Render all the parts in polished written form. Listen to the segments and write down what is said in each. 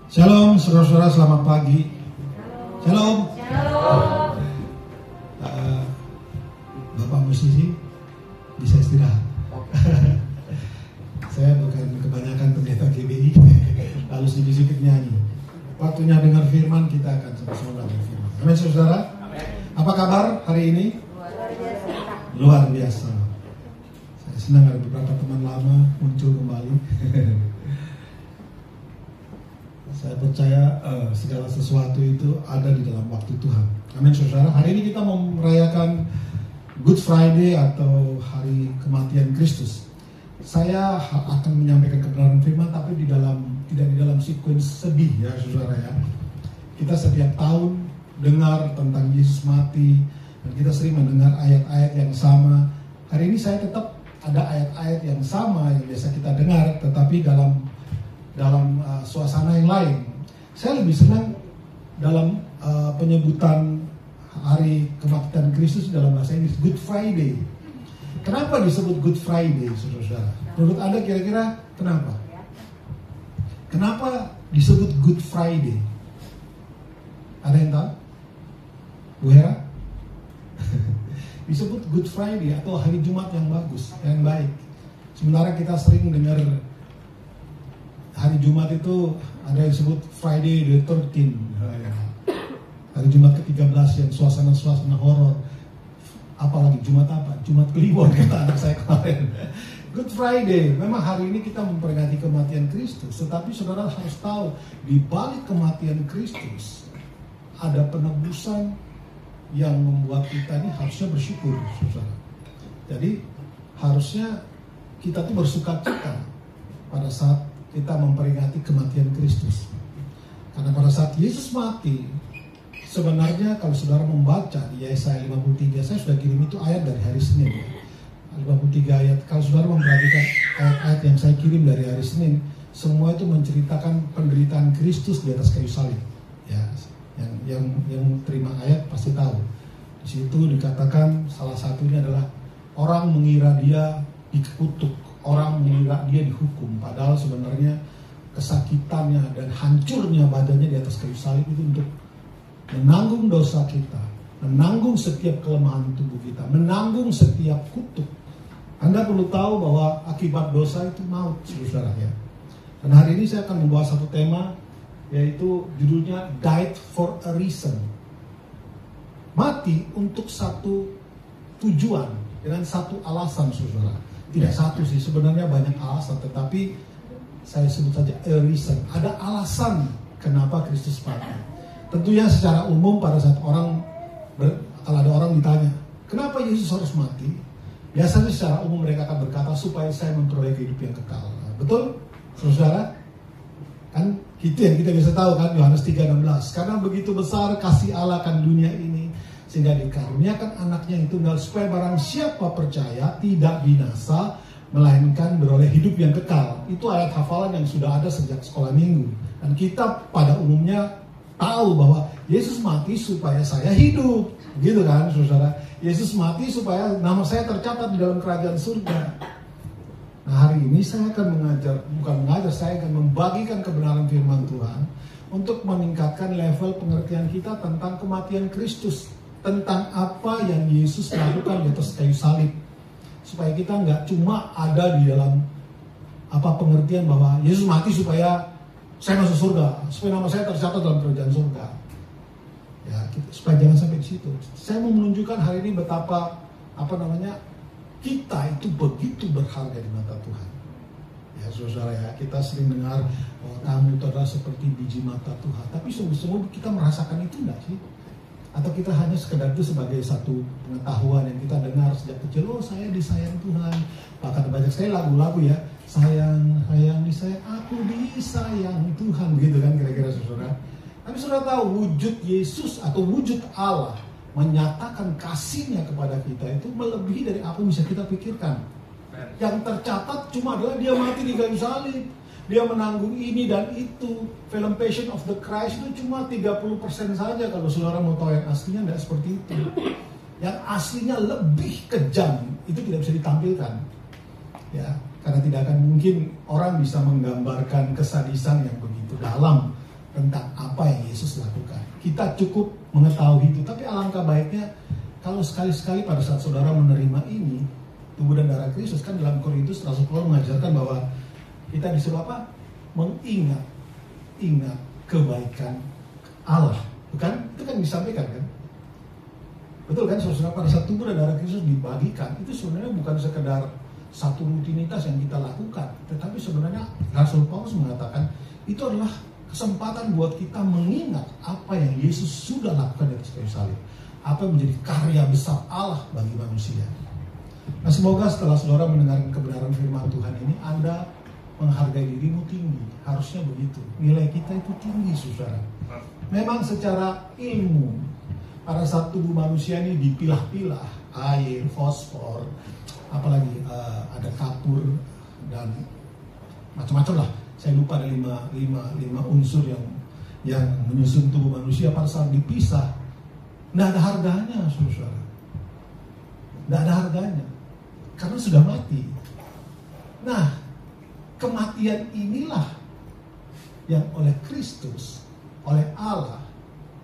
Shalom, saudara-saudara, selamat pagi. Shalom. Bapak musisi bisa istirahat. Saya bukan kebanyakan pendeta GBI, lalu sedikit nyanyi. Waktunya dengar firman, kita akan sama-sama dengar firman. Amin, saudara. Apa kabar hari ini? Luar biasa. Saya senang ada beberapa teman lama muncul kembali. Saya percaya segala sesuatu itu ada di dalam waktu Tuhan. Amin, saudara. Hari ini kita mau merayakan Good Friday atau hari kematian Kristus. Saya akan menyampaikan kebenaran firman, tapi tidak di dalam sequence sedih ya, saudara ya. Kita setiap tahun dengar tentang Yesus mati, dan kita sering mendengar ayat-ayat yang sama. Hari ini saya tetap ada ayat-ayat yang sama yang biasa kita dengar, tetapi dalam suasana yang lain. Saya lebih senang dalam penyebutan hari kematian Kristus dalam bahasa Inggris, Good Friday. Kenapa disebut Good Friday, saudara? Menurut Anda kira-kira kenapa? Kenapa disebut Good Friday? Ada yang tahu? Bu Hera? Disebut Good Friday atau hari Jumat yang bagus, yang baik. Sementara kita sering dengar hari Jumat itu ada yang disebut Friday the 13th. Hari Jumat ke-13 yang suasana horor. Apalagi Jumat apa? Jumat Kliwon kata anak saya kemarin. Good Friday. Memang hari ini kita memperingati kematian Kristus. Tetapi saudara harus tahu, di balik kematian Kristus ada penebusan yang membuat kita ini harusnya bersyukur, saudara. Jadi harusnya kita tuh bersukacita pada saat kita memperingati kematian Kristus. Karena pada saat Yesus mati, sebenarnya kalau saudara membaca di Yesaya 53, saya sudah kirim itu ayat dari hari Senin. 53 ayat. Kalau saudara memperhatikan ayat-ayat yang saya kirim dari hari Senin, semua itu menceritakan penderitaan Kristus di atas kayu salib. Ya, yang terima ayat pasti tahu. Di situ dikatakan salah satunya adalah orang mengira dia dikutuk, orang mengira dia dihukum, padahal sebenarnya kesakitannya dan hancurnya badannya di atas kayu salib itu untuk menanggung dosa kita, menanggung setiap kelemahan tubuh kita, menanggung setiap kutuk. Anda perlu tahu bahwa akibat dosa itu maut, saudara ya. Dan hari ini saya akan membawa satu tema, yaitu judulnya Died for a Reason. Mati untuk satu tujuan, dengan satu alasan, saudara. Tidak satu sih, sebenarnya banyak alasan, tetapi saya sebut saja a reason. Ada alasan kenapa Kristus mati. Tentunya secara umum pada saat kalau ada orang ditanya, kenapa Yesus harus mati? Biasanya secara umum mereka akan berkata, supaya saya memperoleh hidup yang kekal. Betul, saudara? Kan itu yang kita bisa tahu kan, Yohanes 3:16. Karena begitu besar kasih Allah akan dunia ini, sehingga dikaruniakan anaknya yang tunggal, supaya barang siapa percaya tidak binasa, melainkan beroleh hidup yang kekal. Itu ayat hafalan yang sudah ada sejak sekolah minggu. Dan kita pada umumnya tahu bahwa Yesus mati supaya saya hidup, gitu kan, saudara? Yesus mati supaya nama saya tercatat di dalam kerajaan surga. Nah, hari ini saya akan saya akan membagikan kebenaran firman Tuhan untuk meningkatkan level pengertian kita tentang kematian Kristus, tentang apa yang Yesus lakukan di atas kayu salib, supaya kita nggak cuma ada di dalam pengertian bahwa Yesus mati supaya saya masuk surga, supaya nama saya tercatat dalam kerajaan surga. Ya, supaya jangan sampai di situ. Saya mau menunjukkan hari ini betapa kita itu begitu berharga di mata Tuhan. Ya, saudara ya, kita sering dengar bahwa kamu itu adalah seperti biji mata Tuhan. Tapi sungguh-sungguh kita merasakan itu enggak sih? Atau kita hanya sekedar itu sebagai satu pengetahuan yang kita dengar sejak kecil, oh saya disayang Tuhan. Bahkan banyak sekali lagu-lagu ya, sayang disayang, aku disayang Tuhan, gitu kan kira-kira, saudara. Tapi saudara tahu wujud Yesus atau wujud Allah menyatakan kasihnya kepada kita itu melebihi dari apa yang bisa kita pikirkan. Yang tercatat cuma adalah dia mati di kayu salib, dia menanggung ini dan itu. Film Passion of the Christ itu cuma 30% saja. Kalau saudara mau tahu yang aslinya, tidak seperti itu. Yang aslinya lebih kejam, itu tidak bisa ditampilkan. Ya, karena tidak akan mungkin orang bisa menggambarkan kesadisan yang begitu dalam kita cukup mengetahui itu. Tapi alangkah baiknya kalau sekali-sekali pada saat saudara menerima ini, tubuh dan darah Kristus, kan dalam Korintus Rasul Paulus mengajarkan bahwa kita disuruh apa? Ingat kebaikan Allah. Bukan? Itu kan disampaikan kan? Betul kan saudara, pada saat tubuh dan darah Kristus dibagikan, itu sebenarnya bukan sekedar satu rutinitas yang kita lakukan, tetapi sebenarnya Rasul Paulus mengatakan itu adalah kesempatan buat kita mengingat apa yang Yesus sudah lakukan di atas kayu salib, apa yang menjadi karya besar Allah bagi manusia. Nah, semoga setelah saudara mendengarkan kebenaran firman Tuhan ini, Anda menghargai dirimu tinggi. Harusnya begitu. Nilai kita itu tinggi, saudara. Memang secara ilmu, pada saat tubuh manusia ini dipilah-pilah, air, fosfor, apalagi ada kapur dan macam-macam lah. Saya lupa ada lima unsur yang menyusun tubuh manusia. Pada saat dipisah, tidak ada harganya, saudara. Tidak ada harganya, karena sudah mati. Nah, kematian inilah yang oleh Kristus, oleh Allah,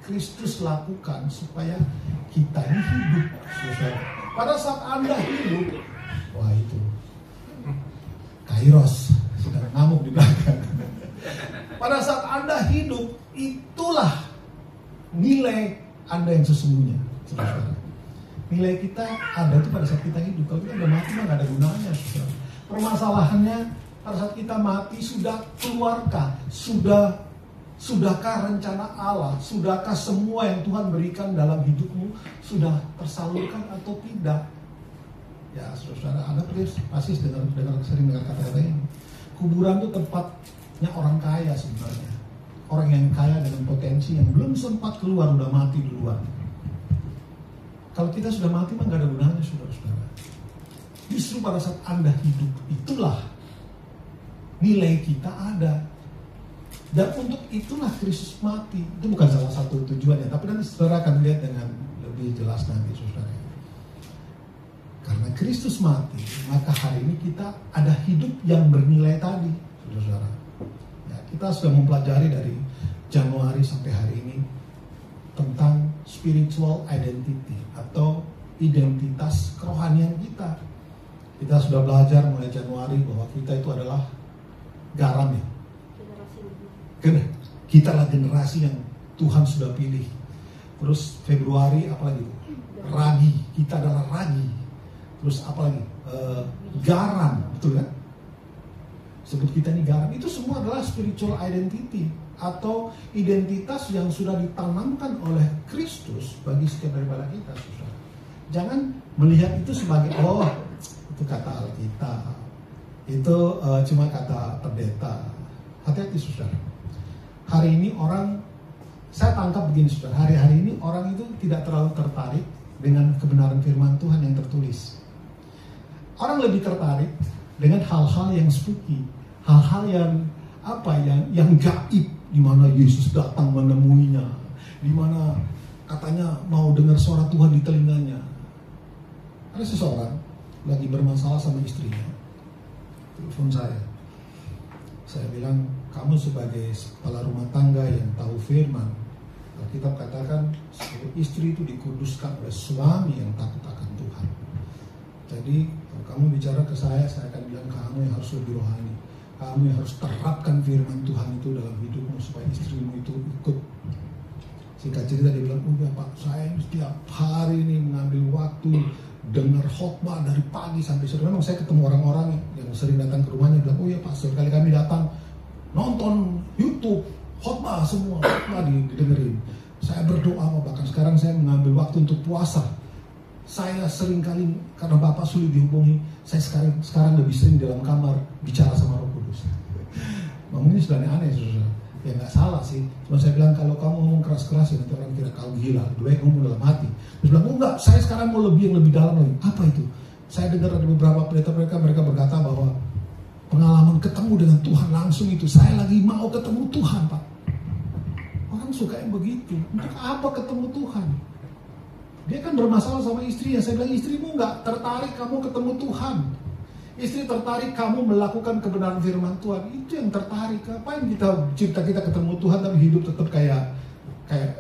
Kristus lakukan supaya kita ini hidup, saudara. Pada saat Anda hidup, wah itu Kairos sedang ngamuk di belakang. Pada saat Anda hidup, itulah nilai Anda yang sesungguhnya, saudara. Nilai kita ada itu pada saat kita hidup. Kalau kita udah mati mah gak ada gunanya, saudara. Permasalahannya pada saat kita mati, sudah keluarkah, sudahkah rencana Allah, sudahkah semua yang Tuhan berikan dalam hidupmu sudah tersalurkan atau tidak? Ya, saudara, Anda pasti sering dengar kata-kata ini. Kuburan itu tempatnya orang kaya sebenarnya. Orang yang kaya dengan potensi yang belum sempat keluar, udah mati duluan. Kalau kita sudah mati mah gak ada gunanya, saudara-saudara. Justru pada saat Anda hidup, itulah nilai kita ada. Dan untuk itulah Kristus mati. Itu bukan salah satu tujuannya, tapi nanti saudara akan lihat dengan lebih jelas nanti, saudara. Karena Kristus mati, maka hari ini kita ada hidup yang bernilai tadi, saudara. Ya, kita sudah mempelajari dari Januari sampai hari ini tentang spiritual identity atau identitas kerohanian kita. Kita sudah belajar mulai Januari bahwa kita itu adalah garam ya. Kita adalah generasi yang Tuhan sudah pilih. Terus Februari apalagi? Ragi, kita adalah ragi. Terus apalagi? Garam, betul kan? Sebut kita ini garam. Itu semua adalah spiritual identity atau identitas yang sudah ditanamkan oleh Kristus bagi setiap daripada kita, saudara. Jangan melihat itu sebagai itu kata Alkitab, itu cuma kata pendeta. Hati-hati, saudara. Hari ini orang, saya tangkap begini, saudara. Hari-hari ini orang itu tidak terlalu tertarik dengan kebenaran firman Tuhan yang tertulis. Orang lebih tertarik dengan hal-hal yang spooky, hal-hal yang gaib, di mana Yesus datang menemuinya, di mana katanya mau dengar suara Tuhan di telinganya. Ada seseorang lagi bermasalah sama istrinya, telepon saya bilang, kamu sebagai kepala rumah tangga yang tahu firman, Alkitab katakan istri itu dikuduskan oleh suami yang takut akan Tuhan. Jadi kalau kamu bicara ke saya akan bilang kamu yang harus lebih rohani. Kamu yang harus terapkan firman Tuhan itu dalam hidupmu supaya istrimu itu ikut. Singkat cerita dia bilang, ya Pak, saya setiap hari ini mengambil waktu dengar khotbah dari pagi sampai sore. Memang saya ketemu orang-orang yang sering datang ke rumahnya bilang, oh ya Pak, sekali kami datang nonton YouTube, khotbah semua, khotbah didengerin. Saya berdoa, bahkan sekarang saya mengambil waktu untuk puasa. Saya sering kali, karena Bapak sulit dihubungi, saya sekarang lebih sering dalam kamar bicara sama Roh Kudus. Ngomong ini sudah aneh, saudara. Ya nggak salah sih. Cuma saya bilang kalau kamu ngomong keras-keras ya nanti orang kira kau gila. Lebih baik ngomong dalam hati. Terus bilang, oh enggak, saya sekarang mau yang lebih dalam lagi. Apa itu? Saya dengar ada beberapa pendeta mereka berkata bahwa pengalaman ketemu dengan Tuhan langsung itu, saya lagi mau ketemu Tuhan, Pak. Orang suka yang begitu. Untuk apa ketemu Tuhan? Dia kan bermasalah sama istrinya. Saya bilang, istrimu nggak tertarik kamu ketemu Tuhan. Istri tertarik kamu melakukan kebenaran firman Tuhan. Itu yang tertarik. Apa yang kita ketemu Tuhan tapi hidup tetap kayak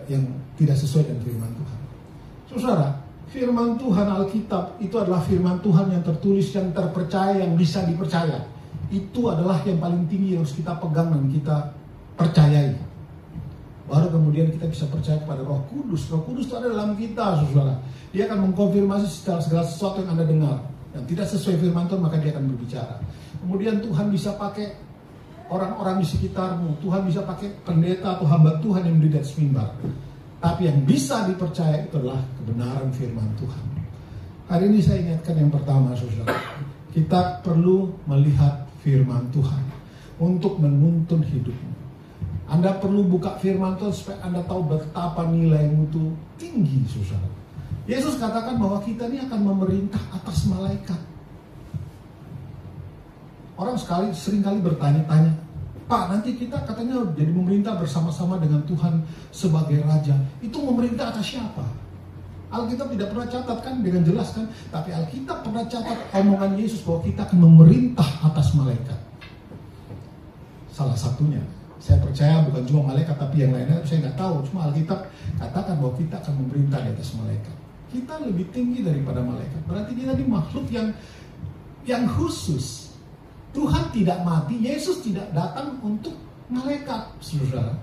yang tidak sesuai dengan firman Tuhan. Saudara, firman Tuhan Alkitab itu adalah firman Tuhan yang tertulis, yang terpercaya, yang bisa dipercaya. Itu adalah yang paling tinggi yang harus kita pegang dan kita percayai. Baru kemudian kita bisa percaya kepada Roh Kudus. Roh Kudus itu ada dalam kita, saudara. Dia akan mengkonfirmasi segala sesuatu yang Anda dengar. Yang tidak sesuai firman Tuhan, maka dia akan berbicara. Kemudian Tuhan bisa pakai orang-orang di sekitarmu. Tuhan bisa pakai pendeta atau hamba Tuhan yang berdiri di atas mimbar. Tapi yang bisa dipercaya itu adalah kebenaran firman Tuhan. Hari ini saya ingatkan yang pertama, saudara. Kita perlu melihat firman Tuhan untuk menuntun hidupmu. Anda perlu buka firman Tuhan supaya Anda tahu betapa nilaimu itu tinggi, saudara. Yesus katakan bahwa kita ini akan memerintah atas malaikat. Orang seringkali bertanya-tanya, Pak, nanti kita katanya jadi memerintah bersama-sama dengan Tuhan sebagai Raja. Itu memerintah atas siapa? Alkitab tidak pernah catatkan dengan jelas kan? Tapi Alkitab pernah catat omongan Yesus bahwa kita akan memerintah atas malaikat. Salah satunya, saya percaya bukan cuma malaikat tapi yang lainnya saya nggak tahu. Cuma Alkitab katakan bahwa kita akan memerintah di atas malaikat. Kita lebih tinggi daripada malaikat. Berarti kita ini makhluk yang khusus. Tuhan tidak mati, Yesus tidak datang untuk malaikat, saudara.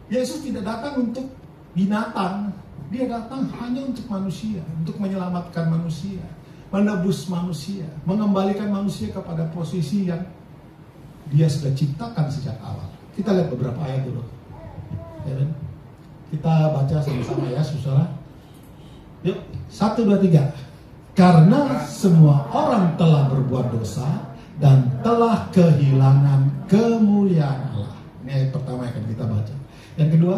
Yesus tidak datang untuk binatang. Dia datang hanya untuk manusia, untuk menyelamatkan manusia, menebus manusia, mengembalikan manusia kepada posisi yang dia sudah ciptakan sejak awal. Kita lihat beberapa ayat dulu. Ya, kita baca sama-sama ya, saudara. Yuk, 1, 2, 3. Karena semua orang telah berbuat dosa dan telah kehilangan kemuliaan Allah. Ini ayat pertama yang akan kita baca. Yang kedua,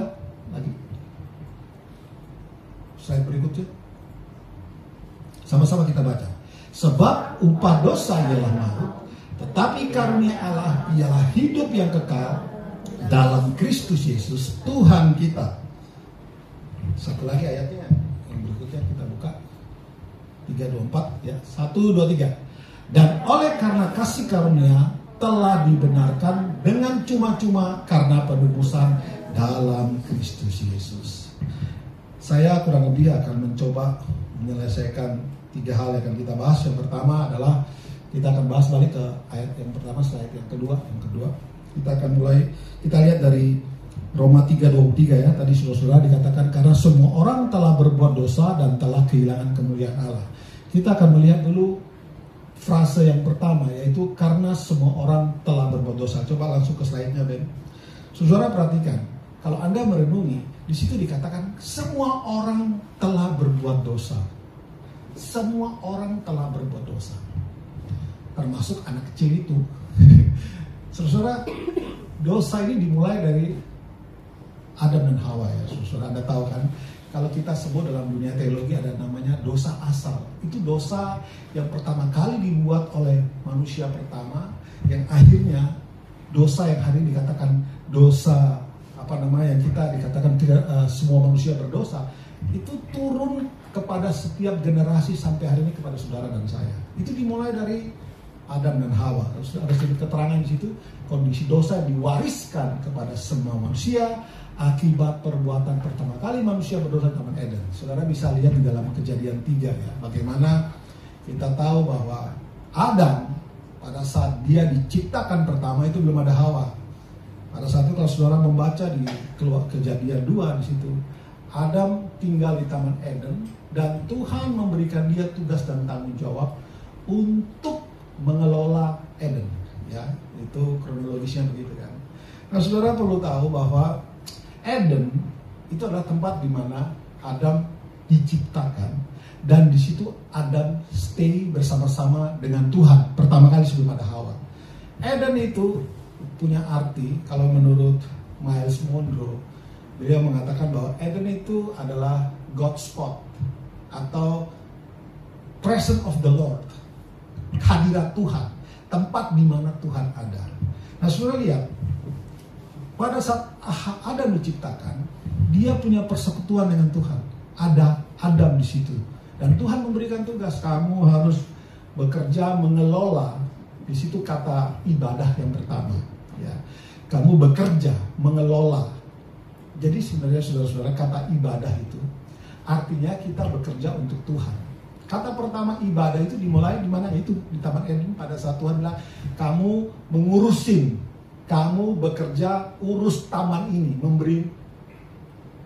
lagi. Slide berikutnya. Sama-sama kita baca. Sebab upah dosa ialah maut, tetapi karunia Allah ialah hidup yang kekal dalam Kristus Yesus Tuhan kita. Satu lagi ayatnya. Kita buka 3:24 ya. 1, 2, 3. Dan oleh karena kasih karunia telah dibenarkan dengan cuma-cuma karena penebusan dalam Kristus Yesus. Saya kurang lebih akan mencoba menyelesaikan 3 hal yang akan kita bahas. Yang pertama adalah kita akan bahas balik ke ayat yang pertama, slide yang kedua. Kita akan mulai, kita lihat dari Roma 3:23 ya. Tadi saudara dikatakan karena semua orang telah berbuat dosa dan telah kehilangan kemuliaan Allah. Kita akan melihat dulu frase yang pertama, yaitu karena semua orang telah berbuat dosa. Coba langsung ke slide-nya, Ben. Saudara perhatikan, kalau Anda merenungi, di situ dikatakan semua orang telah berbuat dosa. Semua orang telah berbuat dosa. Termasuk anak kecil itu. Saudara, dosa ini dimulai dari Adam dan Hawa ya, saudara. Anda tahu kan, kalau kita sebut dalam dunia teologi ada namanya dosa asal. Itu dosa yang pertama kali dibuat oleh manusia pertama, yang akhirnya dosa yang hari ini dikatakan dosa yang kita dikatakan tidak semua manusia berdosa, itu turun kepada setiap generasi sampai hari ini kepada saudara dan saya. Itu dimulai dari Adam dan Hawa. Terus ada sedikit keterangan di situ, kondisi dosa diwariskan kepada semua manusia akibat perbuatan pertama kali manusia berdosa di Taman Eden. Saudara bisa lihat di dalam Kejadian 3 ya, bagaimana kita tahu bahwa Adam pada saat dia diciptakan pertama itu belum ada Hawa. Pada saat itu kalau saudara membaca di Kejadian 2 di situ, Adam tinggal di Taman Eden dan Tuhan memberikan dia tugas dan tanggung jawab untuk mengelola Eden. Ya, itu kronologisnya begitu kan. Nah, saudara perlu tahu bahwa Eden itu adalah tempat di mana Adam diciptakan dan di situ Adam stay bersama-sama dengan Tuhan pertama kali sebelum ada Hawa. Eden itu punya arti, kalau menurut Miles Monroe, beliau mengatakan bahwa Eden itu adalah God spot atau presence of the Lord, hadirat Tuhan, tempat di mana Tuhan ada. Nah, saudara lihat, pada saat Adam diciptakan, dia punya persekutuan dengan Tuhan. Ada Adam di situ. Dan Tuhan memberikan tugas, kamu harus bekerja mengelola, di situ kata ibadah yang pertama. Ya, kamu bekerja mengelola. Jadi sebenarnya saudara-saudara, kata ibadah itu artinya kita bekerja untuk Tuhan. Kata pertama ibadah itu dimulai di mana? Itu di Taman Eden, pada saat Tuhan bilang, kamu mengurusin, kamu bekerja urus taman ini, memberi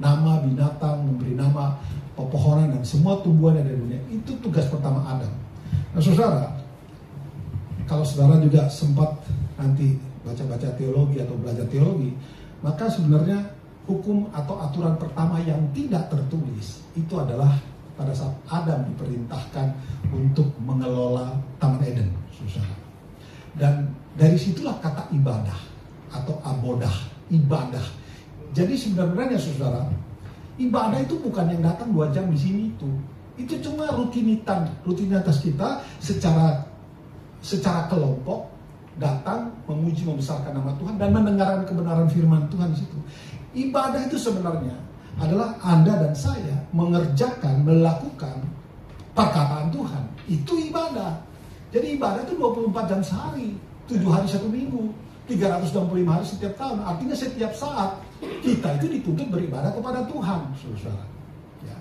nama binatang, memberi nama pepohonan dan semua tumbuhan yang ada di dunia. Itu tugas pertama Adam. Nah saudara, kalau saudara juga sempat nanti baca-baca teologi atau belajar teologi, maka sebenarnya hukum atau aturan pertama yang tidak tertulis itu adalah pada saat Adam diperintahkan untuk mengelola Taman Eden, saudara. Dan dari situlah kata ibadah atau abodah, ibadah. Jadi sebenarnya saudara, ibadah itu bukan yang datang 2 jam di sini itu. Itu cuma rutinitas kita secara kelompok datang memuji membesarkan nama Tuhan dan mendengarkan kebenaran firman Tuhan di situ. Ibadah itu sebenarnya adalah Anda dan saya mengerjakan, melakukan perkataan Tuhan. Itu ibadah. Jadi ibadah itu 24 jam sehari, 7 hari 1 minggu, 365 hari setiap tahun. Artinya setiap saat kita itu dituntut beribadah kepada Tuhan, saudara. Ya.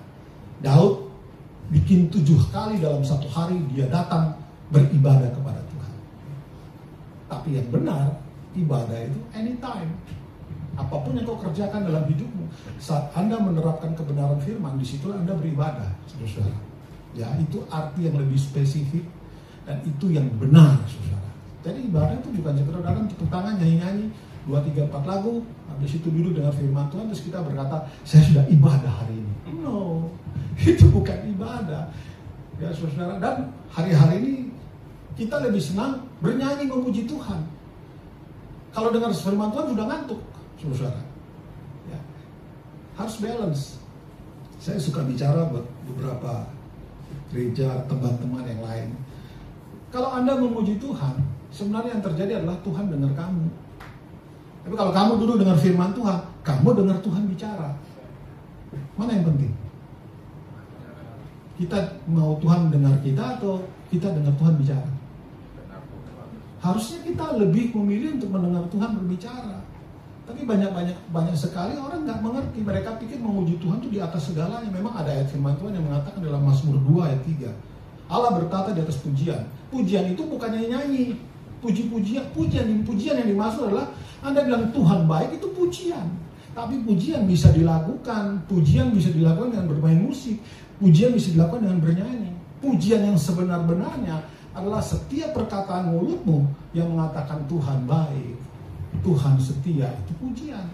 Daud bikin 7 kali dalam 1 hari dia datang beribadah kepada Tuhan. Tapi yang benar, ibadah itu anytime. Apapun yang kau kerjakan dalam hidupmu, saat Anda menerapkan kebenaran firman, disitulah Anda beribadah, saudara. Ya, itu arti yang lebih spesifik dan itu yang benar, saudara. Jadi ibadah itu bukan sekedar datang tepuk tangan, nyanyi-nyanyi 2, 3, 4 lagu, habis itu duduk dengan firman Tuhan terus kita berkata, saya sudah ibadah hari ini. No, itu bukan ibadah. Ya saudara, dan hari-hari ini kita lebih senang bernyanyi memuji Tuhan. Kalau dengar firman Tuhan sudah ngantuk, saudara. Ya. Harus balance. Saya suka bicara buat beberapa gereja, teman-teman yang lain. Kalau Anda memuji Tuhan, sebenarnya yang terjadi adalah Tuhan dengar kamu. Tapi kalau kamu duduk dengar firman Tuhan, kamu dengar Tuhan bicara. Mana yang penting? Kita mau Tuhan dengar kita atau kita dengar Tuhan bicara? Harusnya kita lebih memilih untuk mendengar Tuhan berbicara. Tapi banyak sekali orang nggak mengerti. Mereka pikir memuji Tuhan itu di atas segalanya. Memang ada ayat firman Tuhan yang mengatakan dalam Mazmur 2 ayat 3. Allah bertata di atas pujian. Pujian itu bukannya nyanyi. Pujian yang dimaksud adalah Anda bilang Tuhan baik, itu pujian. Tapi pujian bisa dilakukan. Pujian bisa dilakukan dengan bermain musik. Pujian bisa dilakukan dengan bernyanyi. Pujian yang sebenar-benarnya adalah setiap perkataan mulutmu yang mengatakan Tuhan baik, Tuhan setia, itu pujian.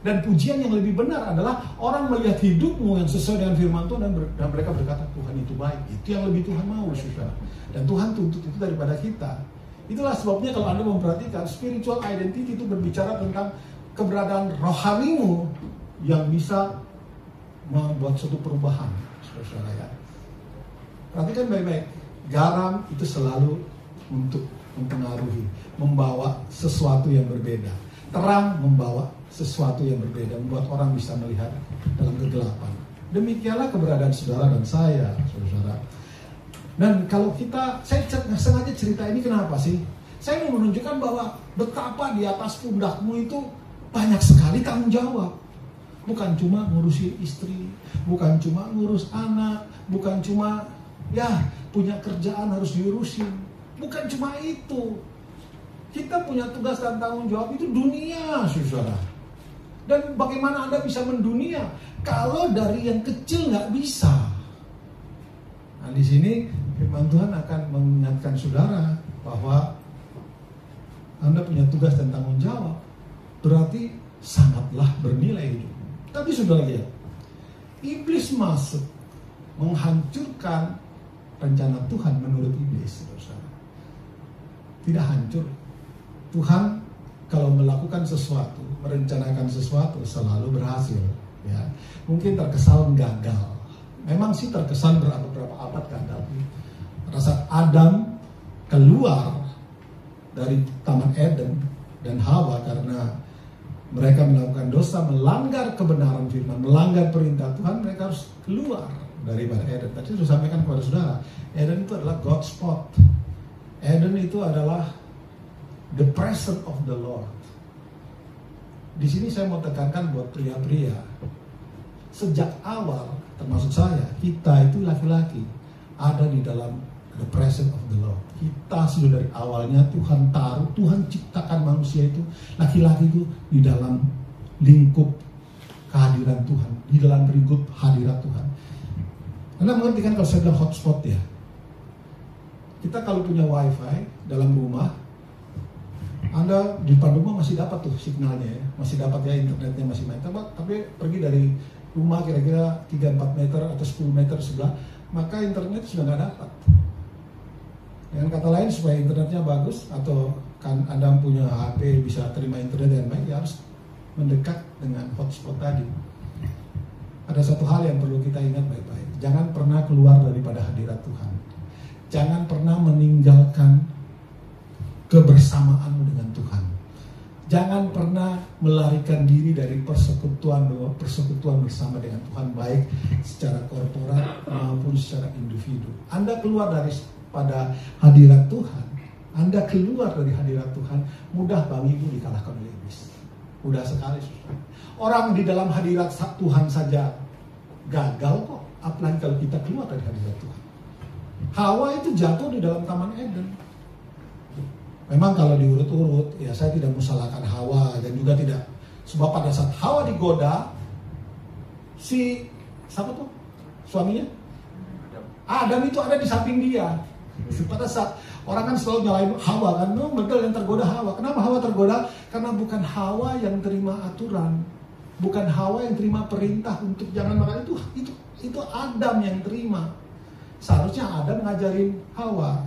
Dan pujian yang lebih benar adalah orang melihat hidupmu yang sesuai dengan firman Tuhan dan mereka berkata Tuhan itu baik. Itu yang lebih Tuhan mau, saudara. Dan Tuhan tuntut itu daripada kita. Itulah sebabnya kalau Anda memperhatikan, spiritual identity itu berbicara tentang keberadaan rohanimu yang bisa membuat suatu perubahan, saudara ya. Perhatikan baik-baik. Garam itu selalu untuk mempengaruhi, membawa sesuatu yang berbeda. Terang membawa sesuatu yang berbeda, membuat orang bisa melihat dalam kegelapan. Demikianlah keberadaan saudara dan saya, saudara. Dan kalau saya sengaja cerita ini kenapa sih? Saya mau menunjukkan bahwa betapa di atas pundakmu itu banyak sekali tanggung jawab. Bukan cuma ngurusin istri, bukan cuma ngurus anak, bukan cuma punya kerjaan harus diurusin. Bukan cuma itu. Kita punya tugas dan tanggung jawab itu dunia, saudara. Dan bagaimana Anda bisa mendunia kalau dari yang kecil nggak bisa? Nah, di sini firman Tuhan akan mengingatkan saudara bahwa Anda punya tugas dan tanggung jawab. Berarti sangatlah bernilai hidup. Tapi saudara lihat, iblis masuk menghancurkan rencana Tuhan menurut iblis, saudara. Tidak hancur. Tuhan kalau melakukan sesuatu, merencanakan sesuatu selalu berhasil. Ya, mungkin terkesan gagal. Memang sih terkesan beberapa abad gagal. Pada saat Adam keluar dari Taman Eden dan Hawa karena mereka melakukan dosa, melanggar kebenaran firman, melanggar perintah Tuhan, mereka harus keluar daripada Eden. Tadi saya sampaikan kepada saudara, Eden itu adalah God's spot. Eden itu adalah the presence of the Lord. Di sini saya mau tekankan buat pria-pria, sejak awal, termasuk saya, kita itu laki-laki ada di dalam the presence of the Lord. Kita sudah dari awalnya Tuhan taruh, Tuhan ciptakan manusia itu, laki-laki itu di dalam lingkup kehadiran Tuhan, di dalam lingkup hadirat Tuhan. Anda mengerti kan kalau saya bilang hotspot ya? Kita kalau punya wifi dalam rumah, Anda di depan rumah masih dapat tuh signalnya ya, masih dapat ya, internetnya masih main. Tapi pergi dari rumah kira-kira 3-4 meter atau 10 meter sebelah, maka internet sudah nggak dapat. Dengan kata lain, supaya internetnya bagus atau kan Anda punya HP bisa terima internet dengan baik, ya harus mendekat dengan hotspot tadi. Ada satu hal yang perlu kita ingat baik-baik. Jangan pernah keluar daripada hadirat Tuhan. Jangan pernah meninggalkan kebersamaanmu dengan Tuhan. Jangan pernah melarikan diri dari persekutuan bersama dengan Tuhan, baik secara korporat maupun secara individu. Anda keluar pada hadirat Tuhan, Anda keluar dari hadirat Tuhan, mudah bagimu dikalahkan oleh iblis. Mudah sekali. Orang di dalam hadirat Tuhan saja gagal kok, apalagi kalau kita keluar dari hadirat Tuhan. Hawa itu jatuh di dalam Taman Eden. Memang kalau diurut-urut, ya saya tidak menyalahkan Hawa dan juga tidak. Sebab pada saat Hawa digoda, siapa tuh? Suaminya? Adam itu ada di samping dia. Pada saat orang kan selalu nyalain Hawa kan, betul yang tergoda Hawa. Kenapa Hawa tergoda? Karena bukan Hawa yang terima aturan, bukan Hawa yang terima perintah untuk jangan makan itu Adam yang terima. Seharusnya Adam ngajarin Hawa.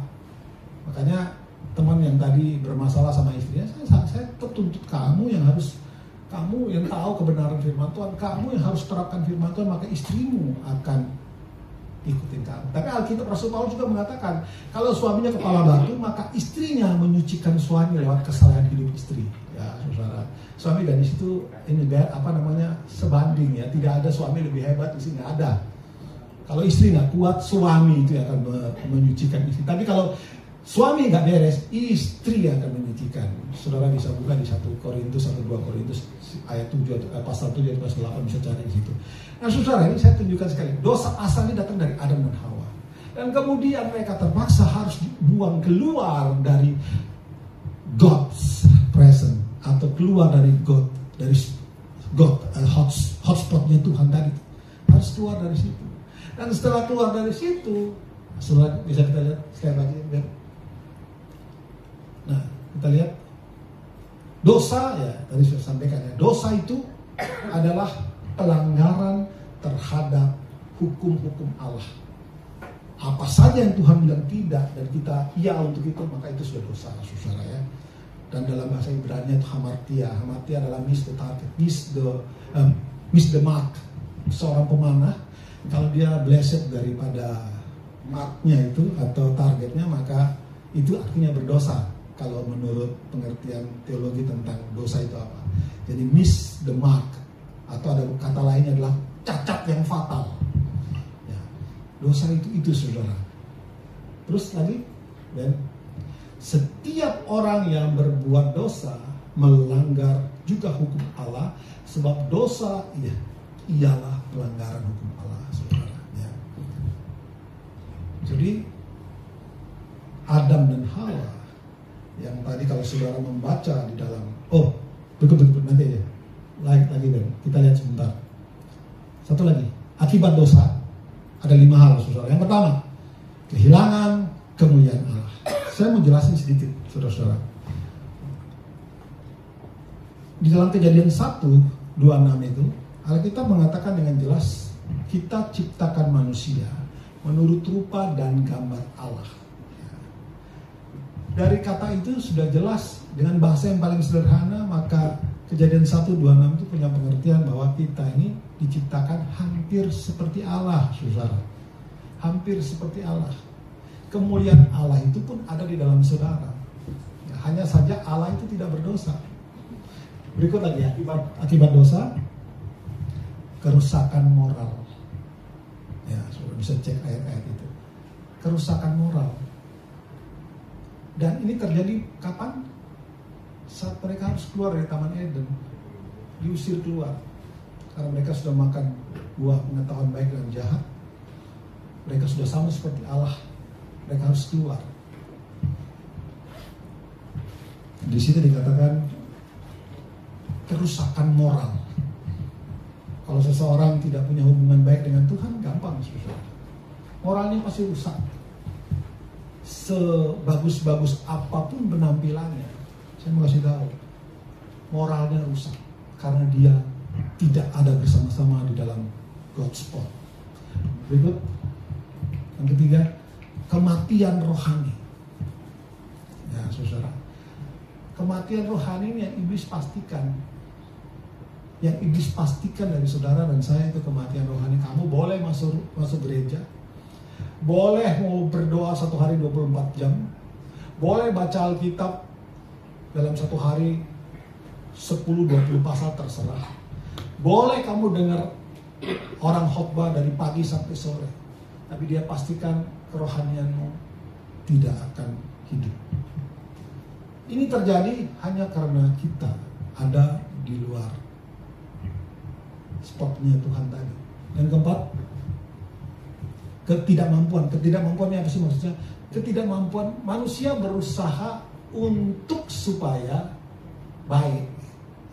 Makanya teman yang tadi bermasalah sama istrinya, saya tertuntut kamu yang tahu kebenaran firman Tuhan, kamu yang harus terapkan firman Tuhan, maka istrimu akan ikutin kamu. Tapi Alkitab Rasul Paulus juga mengatakan, kalau suaminya kepala batu, maka istrinya menyucikan suami lewat kesalahan hidup istri. Ya, saudara, suami dan istri itu sebanding ya. Tidak ada suami lebih hebat, istri nggak ada. Kalau istri nggak kuat, suami itu akan menyucikan istri. Tapi kalau suami nggak beres, istri akan menyucikan. Saudara bisa buka di 1 Korintus atau 2 Korintus ayat 7 atau pasal 7 atau pasal 8, bisa cari di situ. Nah saudara, ini saya tunjukkan sekali, dosa asalnya datang dari Adam dan Hawa. Dan kemudian mereka terpaksa harus dibuang keluar dari God's presence, atau keluar dari God hotspotnya Tuhan tadi. Harus keluar dari situ. Dan setelah keluar dari situ, saudara bisa kita lihat sekali lagi. Nah, kita lihat dosa ya, tadi sudah sampaikan ya, dosa itu adalah pelanggaran terhadap hukum-hukum Allah. Apa saja yang Tuhan bilang tidak dan kita iya untuk itu, maka itu sudah dosa, saudara ya. Dan dalam bahasa Ibrani itu hamartia. Hamartia adalah miss the target, miss the mark. Seorang pemanah, kalau dia blessed daripada marknya itu atau targetnya, maka itu artinya berdosa. Kalau menurut pengertian teologi tentang dosa itu apa? Jadi miss the mark, atau ada kata lainnya adalah cacat yang fatal. Ya, dosa itu saudara. Terus lagi, dan setiap orang yang berbuat dosa melanggar juga hukum Allah, sebab dosa ialah pelanggaran hukum Allah, saudara. Ya. Jadi Adam dan Hawa yang tadi kalau saudara membaca di dalam, berikut nanti aja. Lagi Ben, kita lihat sebentar. Satu lagi, akibat dosa ada 5 hal, saudara. Yang pertama, kehilangan kemuliaan Allah. Saya mau jelasin sedikit, saudara-saudara. Di dalam Kejadian 1:26 itu, Alkitab mengatakan dengan jelas, kita ciptakan manusia menurut rupa dan gambar Allah. Dari kata itu sudah jelas, dengan bahasa yang paling sederhana, maka Kejadian 1:26 itu punya pengertian bahwa kita ini diciptakan hampir seperti Allah, saudara. Hampir seperti Allah. Kemuliaan Allah itu pun ada di dalam saudara. Ya, hanya saja Allah itu tidak berdosa. Berikut lagi, akibat dosa, kerusakan moral. Ya, saudara bisa cek ayat-ayat itu. Kerusakan moral. Dan ini terjadi kapan? Saat mereka harus keluar dari Taman Eden, diusir keluar karena mereka sudah makan buah pengetahuan baik dan jahat. Mereka sudah sama seperti Allah. Mereka harus keluar. Di situ dikatakan kerusakan moral. Kalau seseorang tidak punya hubungan baik dengan Tuhan, gampang susah. Moralnya pasti rusak. Sebagus-bagus apapun penampilannya, saya mau kasih tahu, moralnya rusak karena dia tidak ada bersama-sama di dalam God's spot. Berikut, yang ketiga, kematian rohani. Ya, saudara, kematian rohani ini yang iblis pastikan. Yang iblis pastikan dari saudara dan saya itu kematian rohani. Kamu boleh masuk gereja, boleh mau berdoa satu hari 24 jam, boleh baca Alkitab dalam satu hari 10-20 pasal terserah. Boleh kamu dengar orang khotbah dari pagi sampai sore, tapi dia pastikan kerohanianmu tidak akan hidup. Ini terjadi hanya karena kita ada di luar spotnya Tuhan tadi. Dan keempat, ketidakmampuan. Ketidakmampuannya apa sih maksudnya? Ketidakmampuan manusia berusaha untuk supaya baik,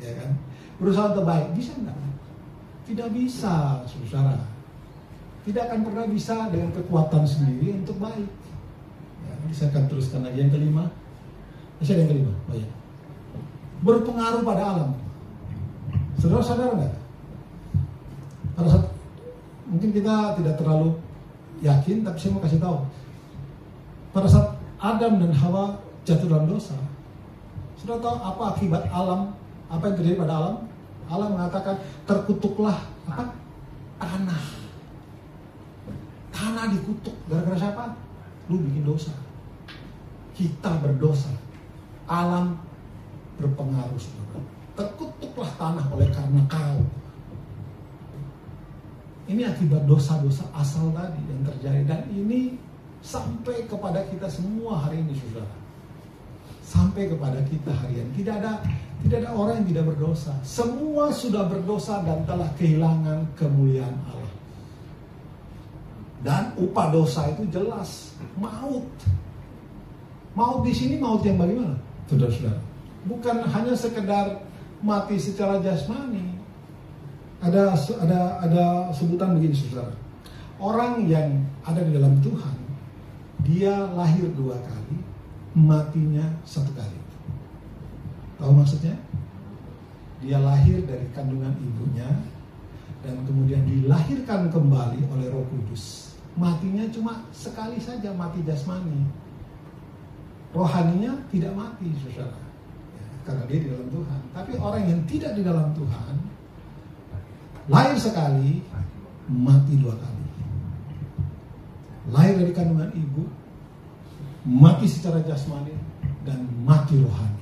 ya kan? Berusaha untuk baik, bisa enggak? Tidak bisa, saudara. Tidak akan pernah bisa dengan kekuatan sendiri untuk baik. Ya, ini saya akan teruskan lagi yang kelima. Masih ada yang kelima, baik. Berpengaruh pada alam. Saudara sadar enggak? Pada saat mungkin kita tidak terlalu yakin, tapi saya mau kasih tahu. Pada saat Adam dan Hawa jatuh dalam dosa, sudah tahu apa akibat alam? Apa yang terjadi pada alam? Allah mengatakan terkutuklah apa? Tanah. Tanah dikutuk. Gara-gara siapa? Lu bikin dosa. Kita berdosa. Alam berpengaruh, saudara. Terkutuklah tanah oleh karena kau. Ini akibat dosa-dosa asal tadi yang terjadi. Dan ini sampai kepada kita semua hari ini, saudara. Sampai kepada kita harian. Tidak ada orang yang tidak berdosa. Semua sudah berdosa dan telah kehilangan kemuliaan Allah. Dan upah dosa itu jelas, maut. Maut di sini maut yang bagaimana? Saudara-saudara. Bukan hanya sekedar mati secara jasmani. Ada sebutan begini, saudara. Orang yang ada di dalam Tuhan, dia lahir 2 kali, matinya 1 kali. Tahu maksudnya? Dia lahir dari kandungan ibunya dan kemudian dilahirkan kembali oleh Roh Kudus. Matinya cuma sekali saja, mati jasmani. Rohaninya tidak mati, saudara, ya, karena dia di dalam Tuhan. Tapi orang yang tidak di dalam Tuhan, lahir sekali, mati 2 kali. Lahir dari kandungan ibu, mati secara jasmani, dan mati rohani.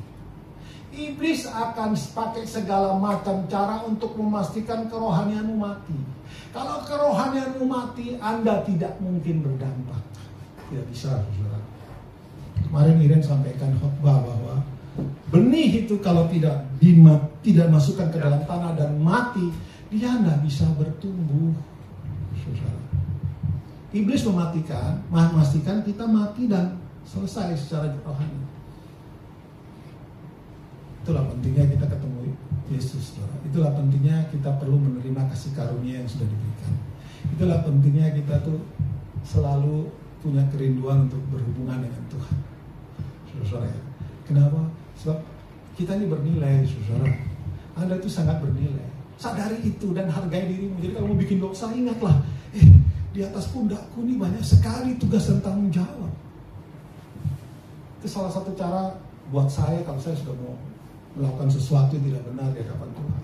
Iblis akan pakai segala macam cara untuk memastikan kerohanianmu mati. Kalau kerohanianmu mati, Anda tidak mungkin berdampak. Tidak bisa, saudara. Kemarin Iren sampaikan khotbah bahwa benih itu kalau tidak masukkan ke dalam tanah dan mati, dia tidak bisa bertumbuh, saudara. Iblis memastikan kita mati dan selesai secara rohani. Itulah pentingnya kita ketemu Yesus, saudara. Itulah pentingnya kita perlu menerima kasih karunia yang sudah diberikan. Itulah pentingnya kita tuh selalu punya kerinduan untuk berhubungan dengan Tuhan, saudara. Ya. Kenapa? Sebab kita ini bernilai, saudara. Anda itu sangat bernilai. Sadari itu dan hargai dirimu. Jadi kalau mau bikin dosa, ingatlah, di atas pundakku ini banyak sekali tugas dan tanggung jawab. Itu salah satu cara buat saya kalau saya sudah mau melakukan sesuatu yang tidak benar di hadapan Tuhan.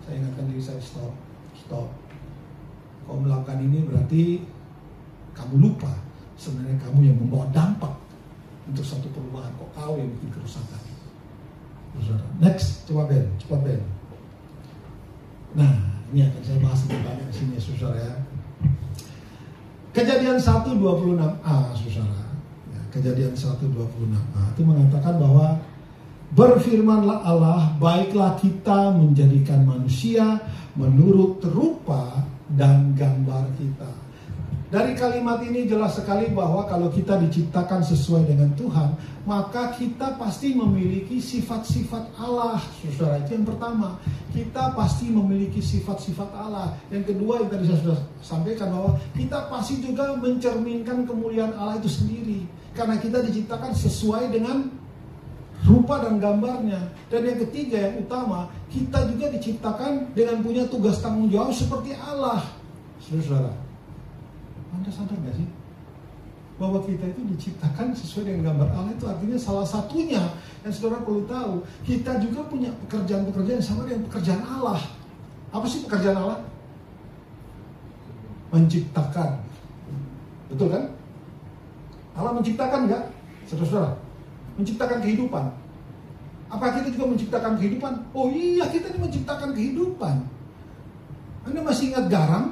Saya ingatkan diri saya, stop. Kau melakukan ini berarti kamu lupa sebenarnya kamu yang membawa dampak untuk satu perubahan. Kau yang bikin kerusakan. Next, coba Ben. Nah, ini akan saya bahas lebih banyak di sini, saudara ya. Kejadian 1:26a, saudara. Ya, Kejadian 1:26a itu mengatakan bahwa berfirmanlah Allah, baiklah kita menjadikan manusia menurut rupa dan gambar kita. Dari kalimat ini jelas sekali bahwa kalau kita diciptakan sesuai dengan Tuhan, maka kita pasti memiliki sifat-sifat Allah. Saudara, itu yang pertama. Kita pasti memiliki sifat-sifat Allah. Yang kedua yang tadi saya sudah sampaikan, bahwa kita pasti juga mencerminkan kemuliaan Allah itu sendiri. Karena kita diciptakan sesuai dengan rupa dan gambarnya. Dan yang ketiga, yang utama, kita juga diciptakan dengan punya tugas tanggung jawab seperti Allah. Saudara, Anda sadar gak sih bahwa kita itu diciptakan sesuai dengan gambar Allah? Itu artinya salah satunya yang saudara perlu tahu, kita juga punya pekerjaan-pekerjaan yang sama dengan pekerjaan Allah. Apa sih pekerjaan Allah? Menciptakan. Betul kan? Allah menciptakan gak? Saudara-saudara, menciptakan kehidupan. Apa kita juga menciptakan kehidupan? Oh iya, kita ini menciptakan kehidupan. Anda masih ingat garam?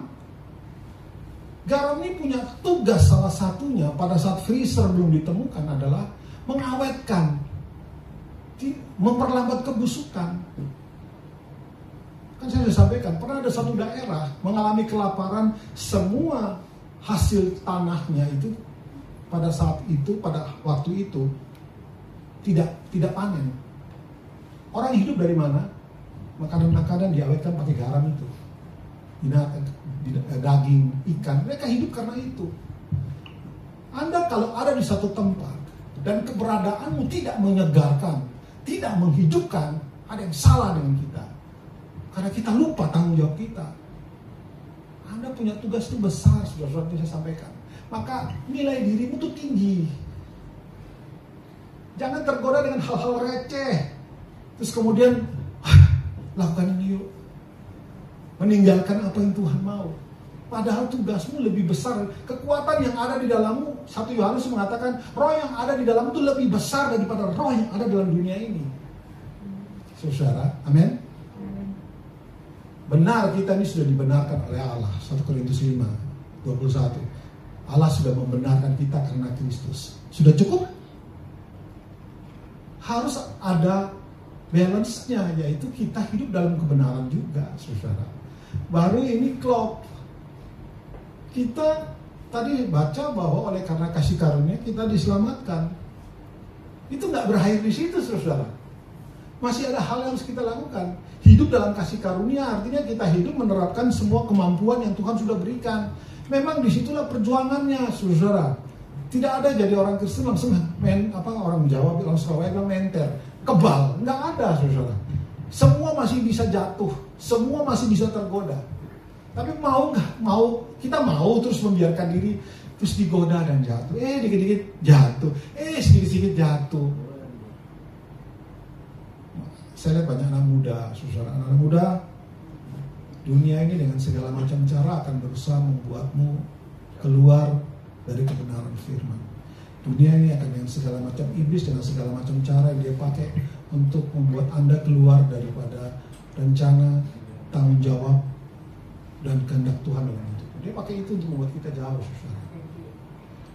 Garam ini punya tugas, salah satunya pada saat freezer belum ditemukan adalah mengawetkan, memperlambat kebusukan. Kan saya sudah sampaikan, pernah ada satu daerah mengalami kelaparan, semua hasil tanahnya itu pada saat itu, pada waktu itu tidak panen. Orang hidup dari mana? Makanan-makanan diawetkan pakai garam itu. Daging, ikan, mereka hidup karena itu. Anda kalau ada di satu tempat dan keberadaanmu tidak menyegarkan, tidak menghidupkan, ada yang salah dengan kita. Karena kita lupa tanggung jawab kita. Anda punya tugas itu besar, saudara-saudara, yang saya sampaikan. Maka nilai dirimu itu tinggi. Jangan tergoda dengan hal-hal receh. Terus kemudian lakukan ini yuk. Meninggalkan apa yang Tuhan mau. Padahal tugasmu lebih besar. Kekuatan yang ada di dalammu, 1 Yohanes mengatakan, roh yang ada di dalam itu lebih besar daripada roh yang ada dalam dunia ini. Saudara, amin. Benar, kita ini sudah dibenarkan oleh Allah. 1 Korintus 5:21. Allah sudah membenarkan kita karena Kristus. Sudah cukup? Harus ada balance-nya, yaitu kita hidup dalam kebenaran juga, saudara. Baru ini klop. Kita tadi baca bahwa oleh karena kasih karunia kita diselamatkan. Itu nggak berakhir di situ, saudara. Masih ada hal yang harus kita lakukan. Hidup dalam kasih karunia artinya kita hidup menerapkan semua kemampuan yang Tuhan sudah berikan. Memang disitulah perjuangannya, saudara. Tidak ada jadi orang Kristen langsung orang Jawa bilang Surabaya bilang menter, kebal. Nggak ada, saudara. Semua masih bisa jatuh, semua masih bisa tergoda. Tapi kita mau terus membiarkan diri terus digoda dan jatuh. Dikit-dikit jatuh, sedikit-sedikit jatuh. Saya lihat banyak anak muda, saudara. Anak muda, dunia ini dengan segala macam cara akan berusaha membuatmu keluar dari kebenaran firman. Dunia ini akan dengan segala macam iblis, dengan segala macam cara yang dia pakai untuk membuat Anda keluar daripada rencana, tanggung jawab, dan kehendak Tuhan dalam hidup. Dia pakai itu untuk membuat kita jauh, saudara.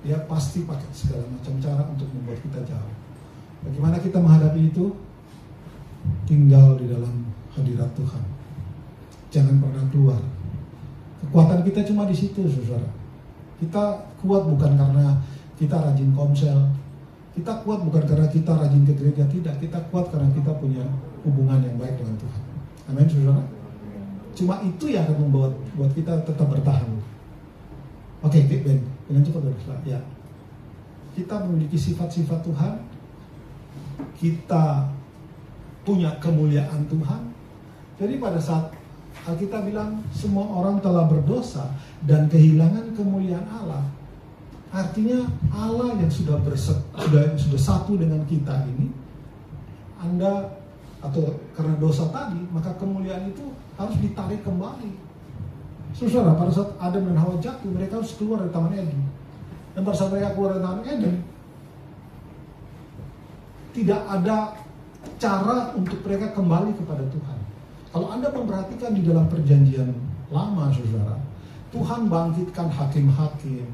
Dia pasti pakai segala macam cara untuk membuat kita jauh. Bagaimana kita menghadapi itu? Tinggal di dalam hadirat Tuhan. Jangan pernah keluar. Kekuatan kita cuma di situ, saudara. Kita kuat bukan karena kita rajin komsel. Kita kuat bukan karena kita rajin ke gereja. Tidak, kita kuat karena kita punya hubungan yang baik dengan Tuhan. Amin, saudara. Cuma itu yang akan membuat kita tetap bertahan. Oke, Ben, dengan cepat saudara. Ya, kita memiliki sifat-sifat Tuhan. Kita punya kemuliaan Tuhan. Jadi pada saat Alkitab bilang semua orang telah berdosa dan kehilangan kemuliaan Allah, artinya Allah yang sudah satu dengan kita ini, Anda atau karena dosa tadi, maka kemuliaan itu harus ditarik kembali. Saudara, pada saat Adam dan Hawa jatuh, mereka harus keluar dari Taman Eden. Dan pada saat mereka keluar dari Taman Eden, tidak ada cara untuk mereka kembali kepada Tuhan. Kalau Anda memperhatikan di dalam perjanjian lama, saudara, Tuhan bangkitkan hakim-hakim,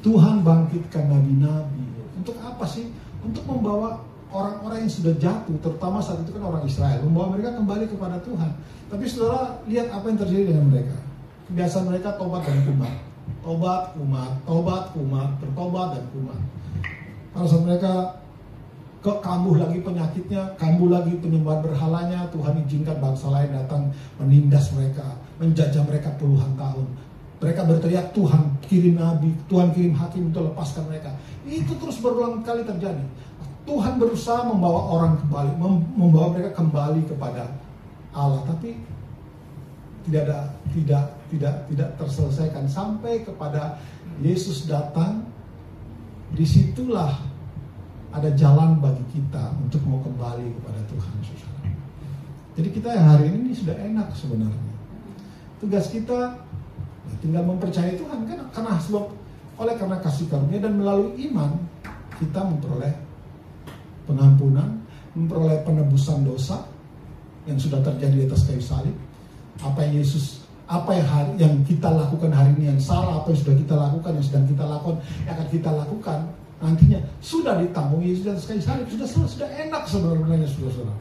Tuhan bangkitkan nabi-nabi. Untuk apa sih? Untuk membawa orang-orang yang sudah jatuh, terutama saat itu kan orang Israel, membawa mereka kembali kepada Tuhan. Tapi saudara, lihat apa yang terjadi dengan mereka. Kebiasaan mereka tobat dan kumat. Tobat, kumat, tobat, kumat, bertobat dan kumat. Pada saat mereka kambuh lagi penyakitnya, kambuh lagi penyembahan berhalanya, Tuhan izinkan bangsa lain datang menindas mereka, menjajah mereka puluhan tahun. Mereka berteriak, Tuhan kirim nabi, Tuhan kirim hakim untuk lepaskan mereka. Itu terus berulang kali terjadi. Tuhan berusaha membawa orang kembali, membawa mereka kembali kepada Allah, tapi tidak terselesaikan sampai kepada Yesus datang. Disitulah ada jalan bagi kita untuk mau kembali kepada Tuhan. Jadi kita yang hari ini sudah enak sebenarnya. Tugas kita tinggal mempercayai Tuhan kan, karena kasih karunia dan melalui iman kita memperoleh pengampunan, memperoleh penebusan dosa yang sudah terjadi di atas kayu salib. Apa yang kita lakukan hari ini yang salah, apa yang sudah kita lakukan, yang sedang kita lakukan, yang akan kita lakukan nantinya sudah ditanggung Yesus di atas kayu salib. Sudah enak sebenarnya saudara.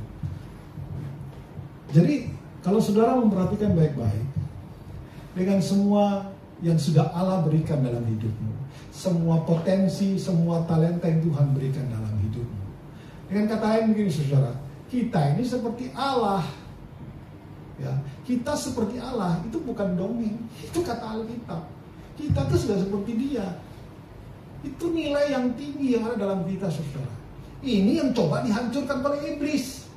Jadi kalau saudara memperhatikan baik-baik, dengan semua yang sudah Allah berikan dalam hidupmu, semua potensi, semua talenta yang Tuhan berikan dalam hidupmu, dengan kata lain begini saudara, kita ini seperti Allah. Ya, kita seperti Allah itu bukan dongeng, itu kata Alkitab. Kita tuh sudah seperti Dia. Itu nilai yang tinggi yang ada dalam kita saudara. Ini yang coba dihancurkan oleh iblis.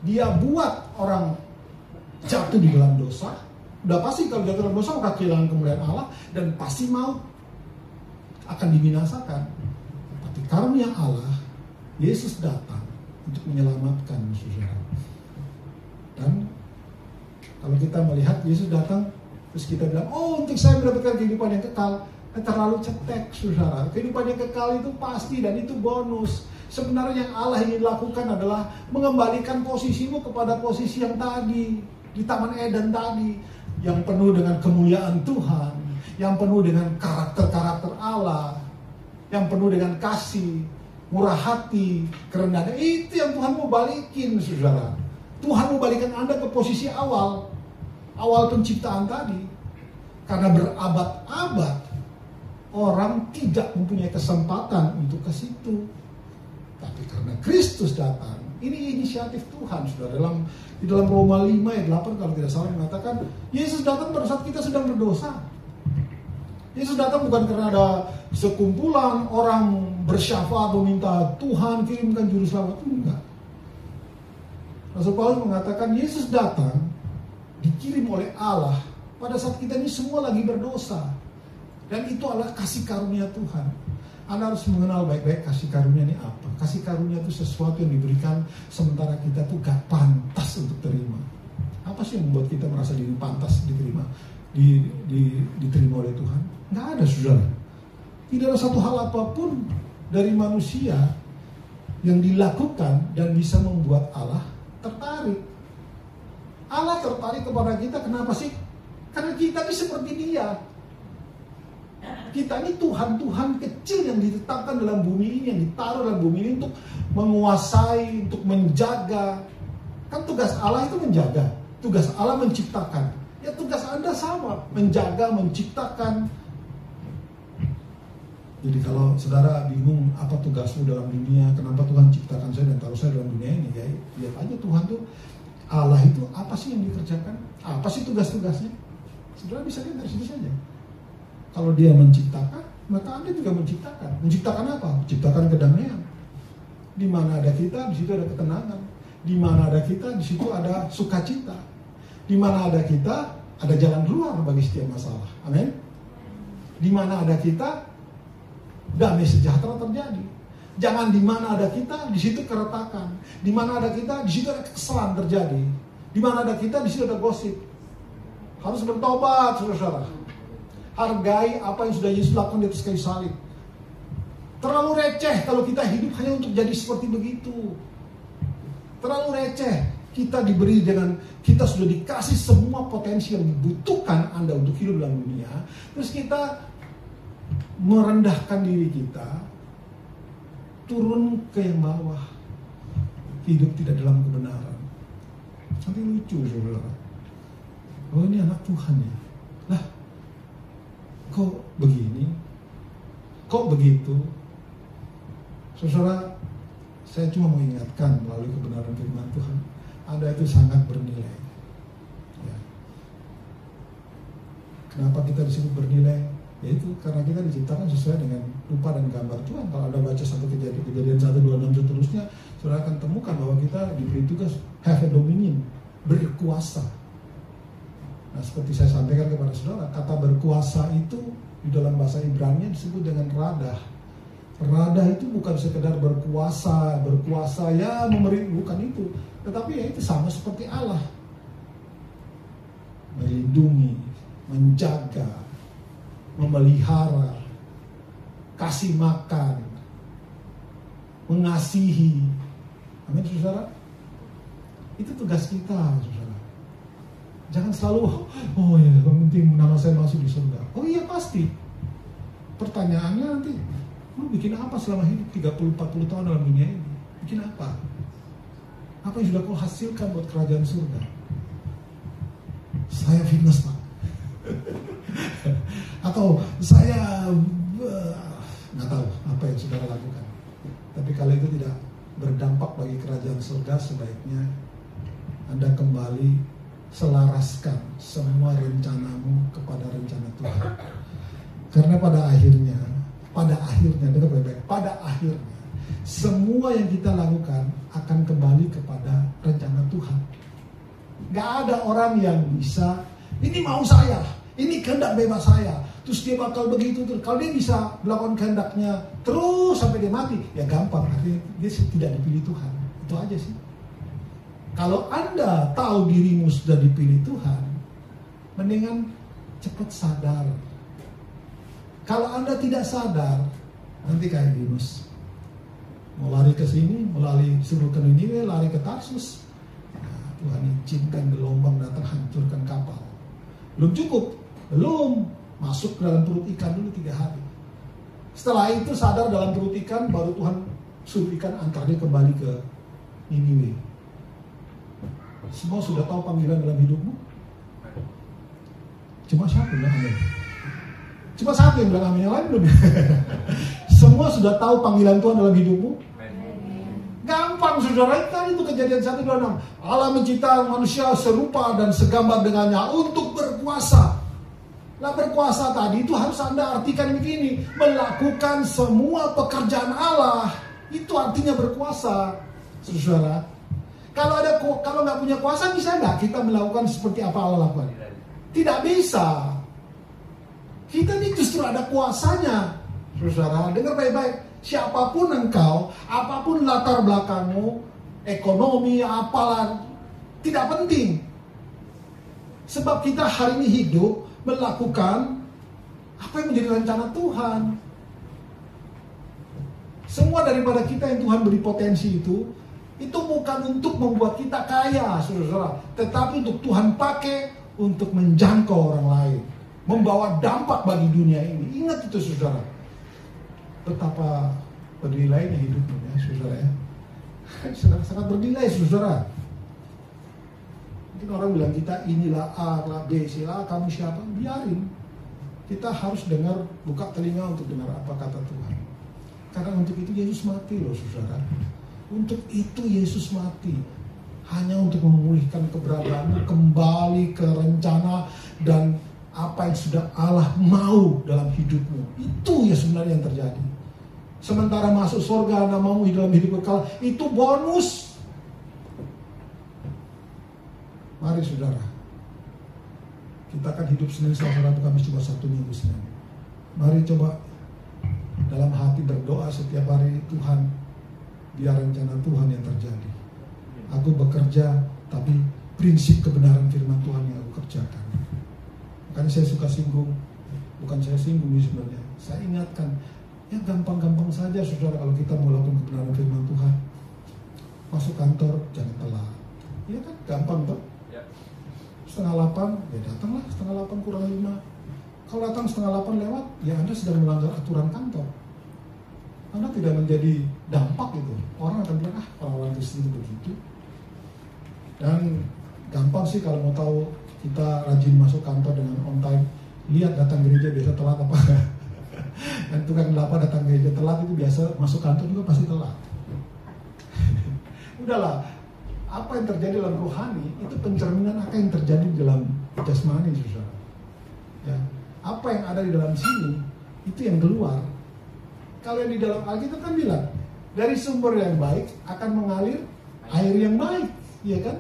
Dia buat orang jatuh di dalam dosa. Udah pasti kalau jatuh dalam dosa maka kehilangan kemuliaan Allah dan pasti maut, akan dibinasakan. Tapi karunia Allah, Yesus datang untuk menyelamatkan saudara. Dan kalau kita melihat Yesus datang, terus kita bilang, oh untuk saya mendapatkan kehidupan yang kekal, terlalu cetek saudara. Kehidupan yang kekal itu pasti dan itu bonus. Sebenarnya yang Allah ingin lakukan adalah mengembalikan posisimu kepada posisi yang tadi, di Taman Eden tadi, yang penuh dengan kemuliaan Tuhan, yang penuh dengan karakter-karakter Allah, yang penuh dengan kasih, murah hati, kerendahan. Itu yang Tuhan mau balikin saudara. Tuhan mau balikan Anda ke posisi awal penciptaan tadi. Karena berabad-abad orang tidak mempunyai kesempatan untuk ke situ. Tapi karena Kristus datang, ini inisiatif Tuhan saudara. Di dalam Roma 5 ayat 8 kalau tidak salah mengatakan, Yesus datang pada saat kita sedang berdosa. Yesus datang bukan karena ada sekumpulan orang bersyafaat meminta Tuhan kirimkan juru selamat. Enggak. Rasul Paulus mengatakan Yesus datang dikirim oleh Allah pada saat kita ini semua lagi berdosa. Dan itu adalah kasih karunia Tuhan. Anda harus mengenal baik-baik kasih karunia ini apa. Kasih karunia itu sesuatu yang diberikan sementara kita tuh gak pantas untuk terima. Apa sih yang membuat kita merasa diri pantas diterima oleh Tuhan? Gak ada saudara. Tidak ada satu hal apapun dari manusia yang dilakukan dan bisa membuat Allah tertarik. Allah tertarik kepada kita kenapa sih? Karena kita ini seperti Dia. Kita ini Tuhan-Tuhan kecil yang ditetapkan dalam bumi ini, yang ditaruh dalam bumi ini untuk menguasai, untuk menjaga. Kan tugas Allah itu menjaga, tugas Allah menciptakan. Ya tugas Anda sama, menjaga, menciptakan. Jadi kalau saudara bingung apa tugasmu dalam dunia, kenapa Tuhan ciptakan saya dan taruh saya dalam dunia ini, ya lihat aja Tuhan tuh, Allah itu apa sih yang dikerjakan, apa sih tugas-tugasnya. Saudara bisa lihat dari situ saja. Kalau Dia menciptakan, maka Anda juga menciptakan. Menciptakan apa? Menciptakan kedamaian. Di mana ada kita, di situ ada ketenangan. Di mana ada kita, di situ ada sukacita. Di mana ada kita, ada jalan keluar bagi setiap masalah. Amin. Di mana ada kita, damai sejahtera terjadi. Jangan di mana ada kita, di situ keretakan. Di mana ada kita, di situ ada kekesalan terjadi. Di mana ada kita, di situ ada gosip. Harus bertobat, saudara-saudara. Hargai apa yang sudah Yesus lakukan di atas kayu salib. Terlalu receh kalau kita hidup hanya untuk jadi seperti begitu. Terlalu receh. Kita diberi kita sudah dikasih semua potensi yang dibutuhkan Anda untuk hidup dalam dunia. Terus kita merendahkan diri kita, turun ke yang bawah, hidup tidak dalam kebenaran. Nanti lucu, saudara. Oh, ini anak Tuhan ya. Lah, kok begini? Kok begitu? Saudara, saya cuma mau ingatkan melalui kebenaran firman Tuhan, Anda itu sangat bernilai. Ya. Kenapa kita disebut bernilai? Yaitu karena kita diciptakan sesuai dengan rupa dan gambar Tuhan. Kalau Anda baca satu kejadian 1:26 seterusnya, saudara akan temukan bahwa kita diberi tugas have a dominion, berkuasa. Nah, seperti saya sampaikan kepada saudara, kata berkuasa itu di dalam bahasa Ibrani disebut dengan radah. Radah itu bukan sekedar berkuasa ya memberi, bukan itu. Tetapi ya itu sama seperti Allah. Melindungi, menjaga, memelihara, kasih makan, mengasihi. Amin, saudara. Itu tugas kita, saudara. Jangan selalu, oh ya, yang penting nama saya masuk di surga. Oh iya pasti. Pertanyaannya nanti, lu bikin apa selama hidup 30-40 tahun dalam dunia ini? Bikin apa? Apa yang sudah kau hasilkan buat kerajaan surga? Saya fitness, Pak. Atau saya nggak tahu apa yang saudara lakukan. Tapi kalau itu tidak berdampak bagi kerajaan surga, sebaiknya Anda kembali selaraskan semua rencanamu kepada rencana Tuhan. Karena pada akhirnya dengar baik-baik, pada akhirnya semua yang kita lakukan akan kembali kepada rencana Tuhan. Gak ada orang yang bisa, ini mau saya, ini kehendak bebas saya, terus dia bakal begitu terus. Kalau dia bisa melakukan kehendaknya terus sampai dia mati, ya gampang, artinya dia tidak dipilih Tuhan. Itu aja sih. Kalau Anda tahu dirimu sudah dipilih Tuhan, mendingan cepat sadar. Kalau Anda tidak sadar, nanti kayak Yunus, mau lari ke sini, suruh ke Niniwe, lari ke Tarsus. Nah, Tuhan izinkan gelombang datang hancurkan kapal. Belum cukup, belum masuk ke dalam perut ikan dulu 3 hari. Setelah itu sadar dalam perut ikan, baru Tuhan suruh ikan antar dia kembali ke Niniwe. Semua sudah tahu panggilan dalam hidupmu? Cuma satu yang amin. Cuma satu yang bilang amin, yang lain belum. Semua sudah tahu panggilan Tuhan dalam hidupmu? Gampang, saudara. Kan itu kejadian 1:26. Allah menciptakan manusia serupa dan segambar dengannya untuk berkuasa. Nah, berkuasa tadi itu harus Anda artikan begini, melakukan semua pekerjaan Allah. Itu artinya berkuasa, saudara. Kalau nggak punya kuasa, bisa nggak kita melakukan seperti apa Allah lakukan? Tidak bisa. Kita ini justru ada kuasanya, saudara. Dengar baik-baik. Siapapun engkau, apapun latar belakangmu, ekonomi, apalah, tidak penting. Sebab kita hari ini hidup melakukan apa yang menjadi rencana Tuhan. Semua daripada kita yang Tuhan beri potensi itu bukan untuk membuat kita kaya, saudara, tetapi untuk Tuhan pakai untuk menjangkau orang lain, membawa dampak bagi dunia ini. Ingat itu, saudara. Betapa bernilainya hidupmu ya, saudara ya. Sangat bernilai, saudara. Mungkin orang bilang kita inilah A, lah B, C, A, kamu siapa? Biarin. Kita harus dengar, buka telinga untuk dengar apa kata Tuhan. Karena untuk itu Yesus mati loh, saudara. Untuk itu Yesus mati. Hanya untuk memulihkan keberadaanmu kembali ke rencana dan apa yang sudah Allah mau dalam hidupmu. Itu ya sebenarnya yang terjadi. Sementara masuk surga namamu di dalam hidup kekal, itu bonus. Mari saudara, kita akan hidup Senin, Selasa, Rabu, Kamis, cuma Sabtu, Minggu, Senin. Mari coba dalam hati berdoa setiap hari, Tuhan, biar rencana Tuhan yang terjadi. Aku bekerja, tapi prinsip kebenaran firman Tuhan yang aku kerjakan. Makanya saya suka singgung, bukan saya singgung sebenarnya, saya ingatkan, ya gampang-gampang saja saudara kalau kita mau lakukan kebenaran firman Tuhan. Masuk kantor, jangan telat. Iya kan, gampang tuh. 7:30, ya datanglah 7:08 kurang 5. Kalau datang 7:30 lewat, ya Anda sedang melanggar aturan kantor. Anda tidak menjadi dampak itu. Orang akan bilang, orang-orang Kristen itu begitu. Dan gampang sih kalau mau tahu kita rajin masuk kantor dengan on time. Lihat datang gereja biasa telat apa enggak. Dan tukang gelapa datang gereja telat itu biasa masuk kantor juga pasti telat. Udahlah, apa yang terjadi dalam rohani itu pencerminan apa yang terjadi dalam jasmani, saudara. Ya, apa yang ada di dalam sini itu yang keluar. Kalau yang di dalam Alkitab kan bilang dari sumber yang baik akan mengalir air yang baik, ya kan?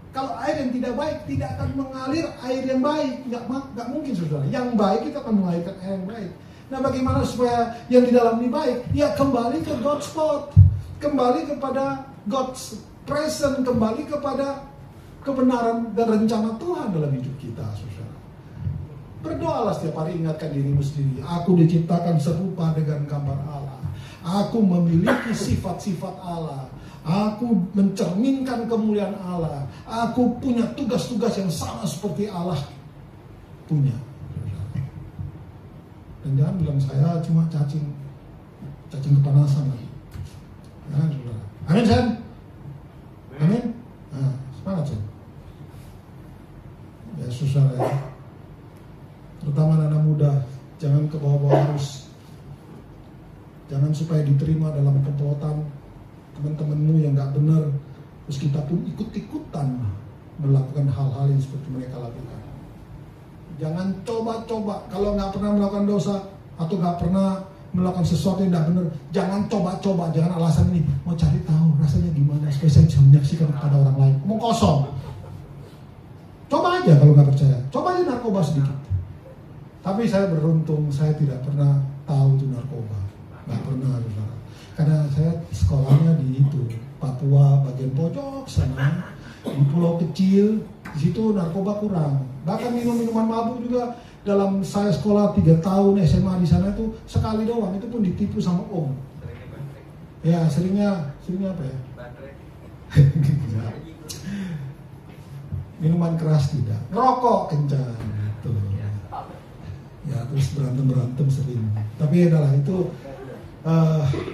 Kalau air yang tidak baik tidak akan mengalir air yang baik, nggak mungkin, saudara. Yang baik itu akan mengalirkan air yang baik. Nah, bagaimana supaya yang di dalam ini baik? Ya kembali ke God's spot, kembali kepada God's present, kembali kepada kebenaran dan rencana Tuhan dalam hidup kita, saudara. Berdoalah setiap hari, ingatkan dirimu sendiri. Aku diciptakan serupa dengan gambar Allah. Aku memiliki sifat-sifat Allah. Aku mencerminkan kemuliaan Allah. Aku punya tugas-tugas yang sama seperti Allah punya. Dan jangan bilang saya cuma cacing kepanasan lagi. Jangan, saudara. Amin, Sen? Amin? Nah, semangat, Sen. Ya, saudara ya. Terutama anak muda, jangan ke bawah-bawah arus. Jangan supaya diterima dalam komplotan teman-temanmu yang gak benar, terus kita pun ikut-ikutan melakukan hal-hal yang seperti mereka lakukan. Jangan coba-coba, kalau gak pernah melakukan dosa atau gak pernah melakukan sesuatu yang gak benar, jangan coba-coba, jangan alasan ini mau cari tahu rasanya gimana supaya saya bisa menyaksikan kepada orang lain. Omong kosong. Coba aja kalau gak percaya, coba aja narkoba sedikit. Tapi saya beruntung, saya tidak pernah tahu itu narkoba, gak pernah, saudara. Karena saya sekolahnya di itu Papua bagian pojok sana, di pulau kecil, di situ narkoba kurang. Bahkan minuman mabuk juga dalam saya sekolah 3 tahun SMA di sana itu sekali doang, itu pun ditipu sama om. Ya seringnya apa ya? Minuman keras tidak, ngerokok kencang gitu. Ya terus berantem sering. Tapi adalah itu.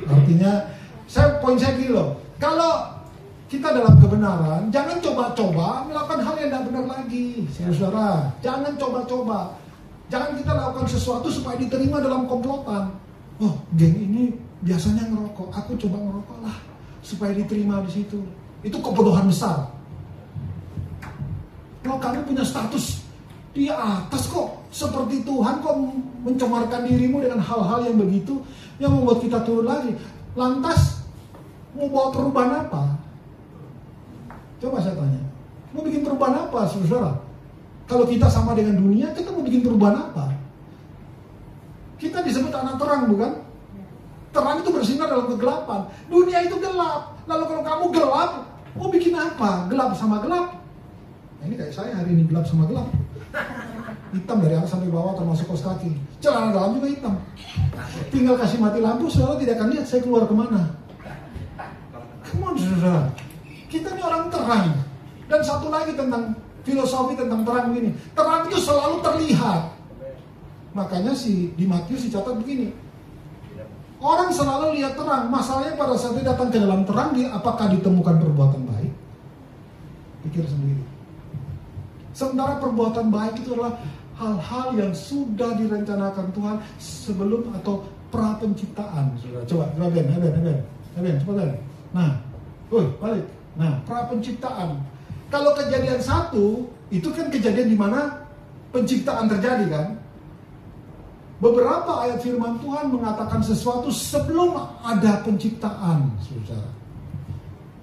Artinya poin saya gini loh, kalau kita dalam kebenaran jangan coba-coba melakukan hal yang tidak benar lagi, saudara. Jangan coba-coba, jangan kita lakukan sesuatu supaya diterima dalam komplotan. Oh, geng ini biasanya ngerokok, aku coba ngerokok lah supaya diterima di situ. Itu kebodohan besar. Kalau kamu punya status di atas kok, seperti Tuhan kok mencemarkan dirimu dengan hal-hal yang begitu, yang membuat kita turun lagi. Lantas mau bawa perubahan apa? Coba saya tanya, mau bikin perubahan apa, saudara? Kalau kita sama dengan dunia, kita mau bikin perubahan apa? Kita disebut anak terang, bukan? Terang itu bersinar dalam kegelapan. Dunia itu gelap. Lalu kalau kamu gelap, mau bikin apa? Gelap sama gelap. Nah, ini kayak saya hari ini gelap sama gelap. Hitam dari atas sampai bawah termasuk kaos kaki. Celana dalam juga hitam. Tinggal kasih mati lampu, saudara tidak akan lihat saya keluar kemana. Come on, saudara. Kita ini orang terang. Dan satu lagi tentang filosofi tentang terang ini. Terang itu selalu terlihat. Makanya di Matius dicatat begini. Orang selalu lihat terang. Masalahnya pada saat dia datang ke dalam terang, apakah ditemukan perbuatan baik? Pikir sendiri. Sementara perbuatan baik itu adalah hal-hal yang sudah direncanakan Tuhan sebelum atau pra penciptaan. Coba Ben, cepat Ben. Nah, balik. Nah, pra penciptaan. Kalau kejadian 1 itu kan kejadian di mana penciptaan terjadi kan? Beberapa ayat firman Tuhan mengatakan sesuatu sebelum ada penciptaan, saudara.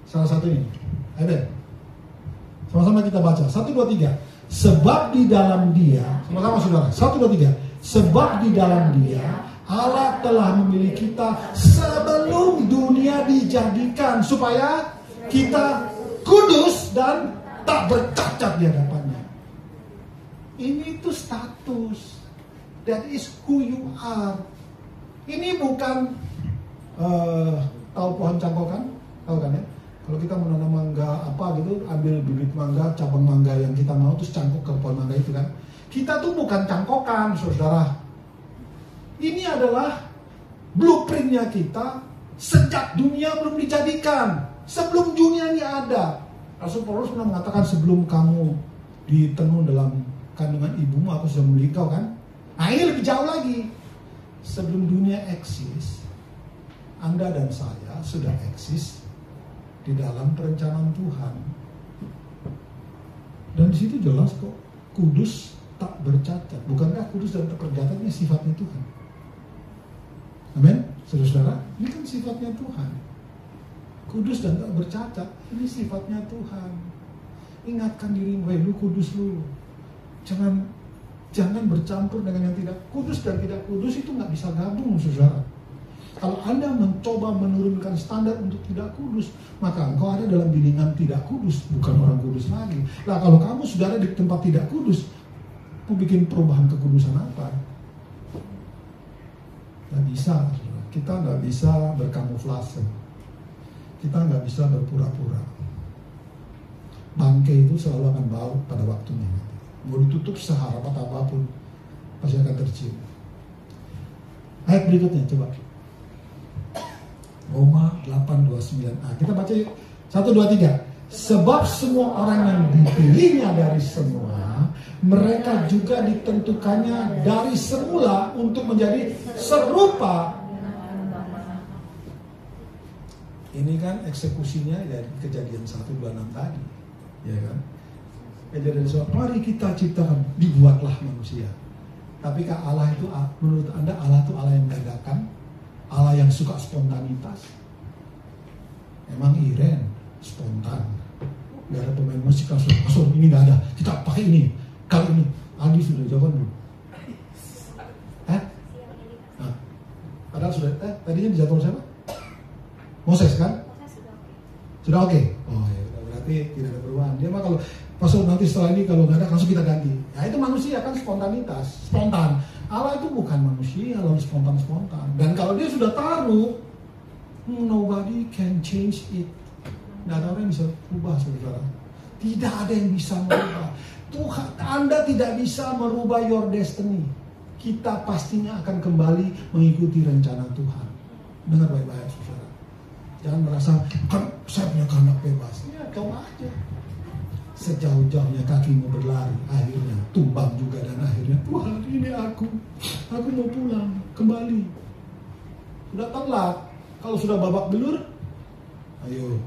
Salah satunya, Ben. Sama-sama kita baca. 1, 2, 3. Sebab di dalam dia, sama-sama saudara. 1, 2, 3. Sebab di dalam dia Allah telah memilih kita sebelum dunia dijadikan supaya kita kudus dan tak bercacat di hadapannya. Ini itu status. That is who you are. Ini bukan tahu pohon cangkok kan? Tahu kan ya? Kalau kita menanam mangga apa gitu, ambil bibit mangga, cabang mangga yang kita mau, terus cangkok ke pohon mangga itu kan. Kita tuh bukan cangkokan, saudara. Ini adalah blueprintnya kita sejak dunia belum dijadikan. Sebelum dunia ini ada. Rasul Paulus pernah mengatakan, sebelum kamu ditenun dalam kandungan ibumu, aku sudah memilih kau kan. Nah ini lebih jauh lagi. Sebelum dunia eksis, Anda dan saya sudah eksis di dalam perencanaan Tuhan. Dan di situ jelas kok, kudus tak bercacat. Bukankah kudus dan tak bercacat ini sifatnya Tuhan? Amin, saudara-saudara. Ini kan sifatnya Tuhan. Kudus dan tak bercacat, ini sifatnya Tuhan. Ingatkan dirimu, lu kudus lu. Jangan bercampur dengan yang tidak kudus. Dan tidak kudus itu nggak bisa gabung, saudara. Kalau Anda mencoba menurunkan standar untuk tidak kudus, maka engkau ada dalam bilangan tidak kudus, bukan orang kudus lagi. Nah, kalau kamu saudara di tempat tidak kudus, mau bikin perubahan kekudusan apa? Nggak bisa, kita nggak bisa berkamuflase, kita nggak bisa berpura-pura. Bangkai itu selalu akan bau pada waktunya. Mau ditutup seharapan apapun, pasti akan tercium. Ayat berikutnya, coba. Roma 8:29a. Kita baca yuk. 1, 2, 3. Sebab semua orang yang dipilihnya dari semua, mereka juga ditentukannya dari semula untuk menjadi serupa. Ini kan eksekusinya dari Kejadian 1:26 tadi, ya kan? Kejadian 1, mari kita ciptakan, dibuatlah manusia. Tapi kah Allah itu, menurut Anda Allah itu Allah yang dadakan? Allah yang suka spontanitas? Emang Iren spontan? Gak ada pemain musik langsung ini gak ada, kita pakai ini. Kalau ini, Aldi sudah jawaban belum? Nah, padahal sudah, tadinya dijadwal siapa? Moses kan? Sudah oke? Oh ya, berarti tidak ada perubahan. Dia mah kalau pasal nanti setelah ini kalau nggak ada langsung kita ganti. Ya itu manusia kan spontanitas, spontan. Allah itu bukan manusia lalu spontan. Dan kalau dia sudah taruh, nobody can change it. Nggak ada orang yang bisa ubah, saudara. Tidak ada yang bisa merubah. Tuhan, Anda tidak bisa merubah your destiny. Kita pastinya akan kembali mengikuti rencana Tuhan. Dengar baik-baik, saudara. Jangan merasa, kan saya punya kehendak bebas. Ya, coba aja. Sejauh-jauhnya kakimu berlari, akhirnya tumbang juga, dan akhirnya Tuhan, ini aku mau pulang kembali. Sudah telat. Kalau sudah babak belur, ayo.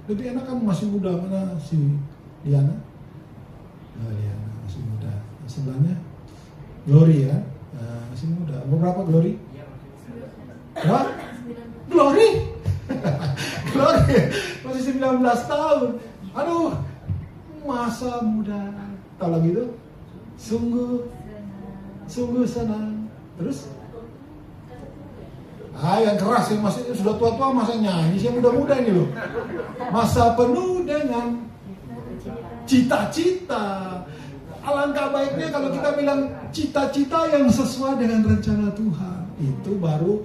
Lebih enak kamu masih muda. Mana si Diana? Nah, Diana masih muda. Sebelahnya Glory ya, masih muda. Berapa Glory? Berapa? Glory? Glory masih 19 tahun. Aduh, masa muda. Kalau gitu, sungguh senang. Terus? Yang keras yang masih sudah tua-tua masa nyanyi, yang muda-muda ini loh. Masa penuh dengan cita-cita. Alangkah baiknya kalau kita bilang cita-cita yang sesuai dengan rencana Tuhan. Itu baru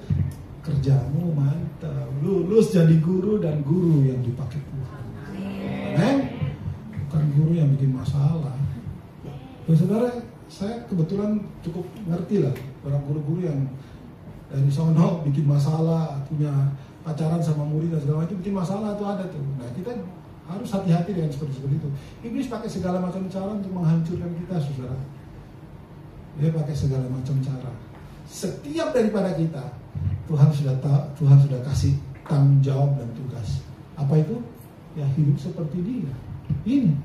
kerjamu mantap. Lulus jadi guru dan guru yang dipakai Tuhan. Amen. Bukan guru yang bikin masalah. Saudara, saya kebetulan cukup ngerti lah orang guru-guru yang dari sono bikin masalah, punya pacaran sama murid dan segala macam, bikin masalah itu ada tuh. Nah kita harus hati-hati dengan seperti itu. Iblis pakai segala macam cara untuk menghancurkan kita, saudara. Dia pakai segala macam cara. Setiap daripada kita, Tuhan sudah kasih tanggung jawab dan tugas. Apa itu? Ya hidup seperti dia. Ini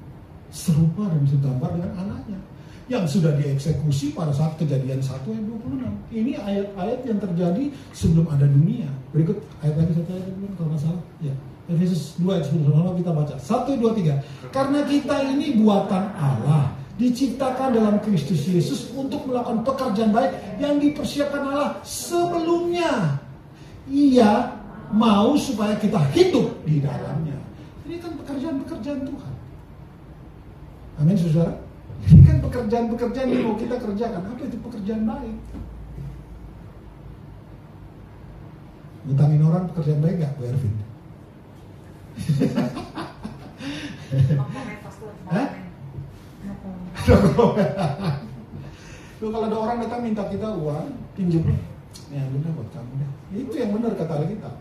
serupa dan segambar dengan anaknya yang sudah dieksekusi pada saat Kejadian 1 ayat 26. Ini ayat-ayat yang terjadi sebelum ada dunia. Berikut ayat lagi satu ayat kalau nggak salah. Ya, Efesus 2 ayat 10 kita baca. 1, 2, 3. Karena kita ini buatan Allah, diciptakan dalam Kristus Yesus untuk melakukan pekerjaan baik yang dipersiapkan Allah sebelumnya. Ia mau supaya kita hidup di dalamnya. Ini kan pekerjaan-pekerjaan Tuhan. Amin, saudara. Ini kan pekerjaan-pekerjaan yang mau kita kerjakan. Apa itu pekerjaan baik? Ngutangin orang pekerjaan baik gak, Bu Ervin? Tuh kalau ada orang datang minta kita uang, pinjam, ya benar buat kamu deh. Itu yang benar kata Alkitab.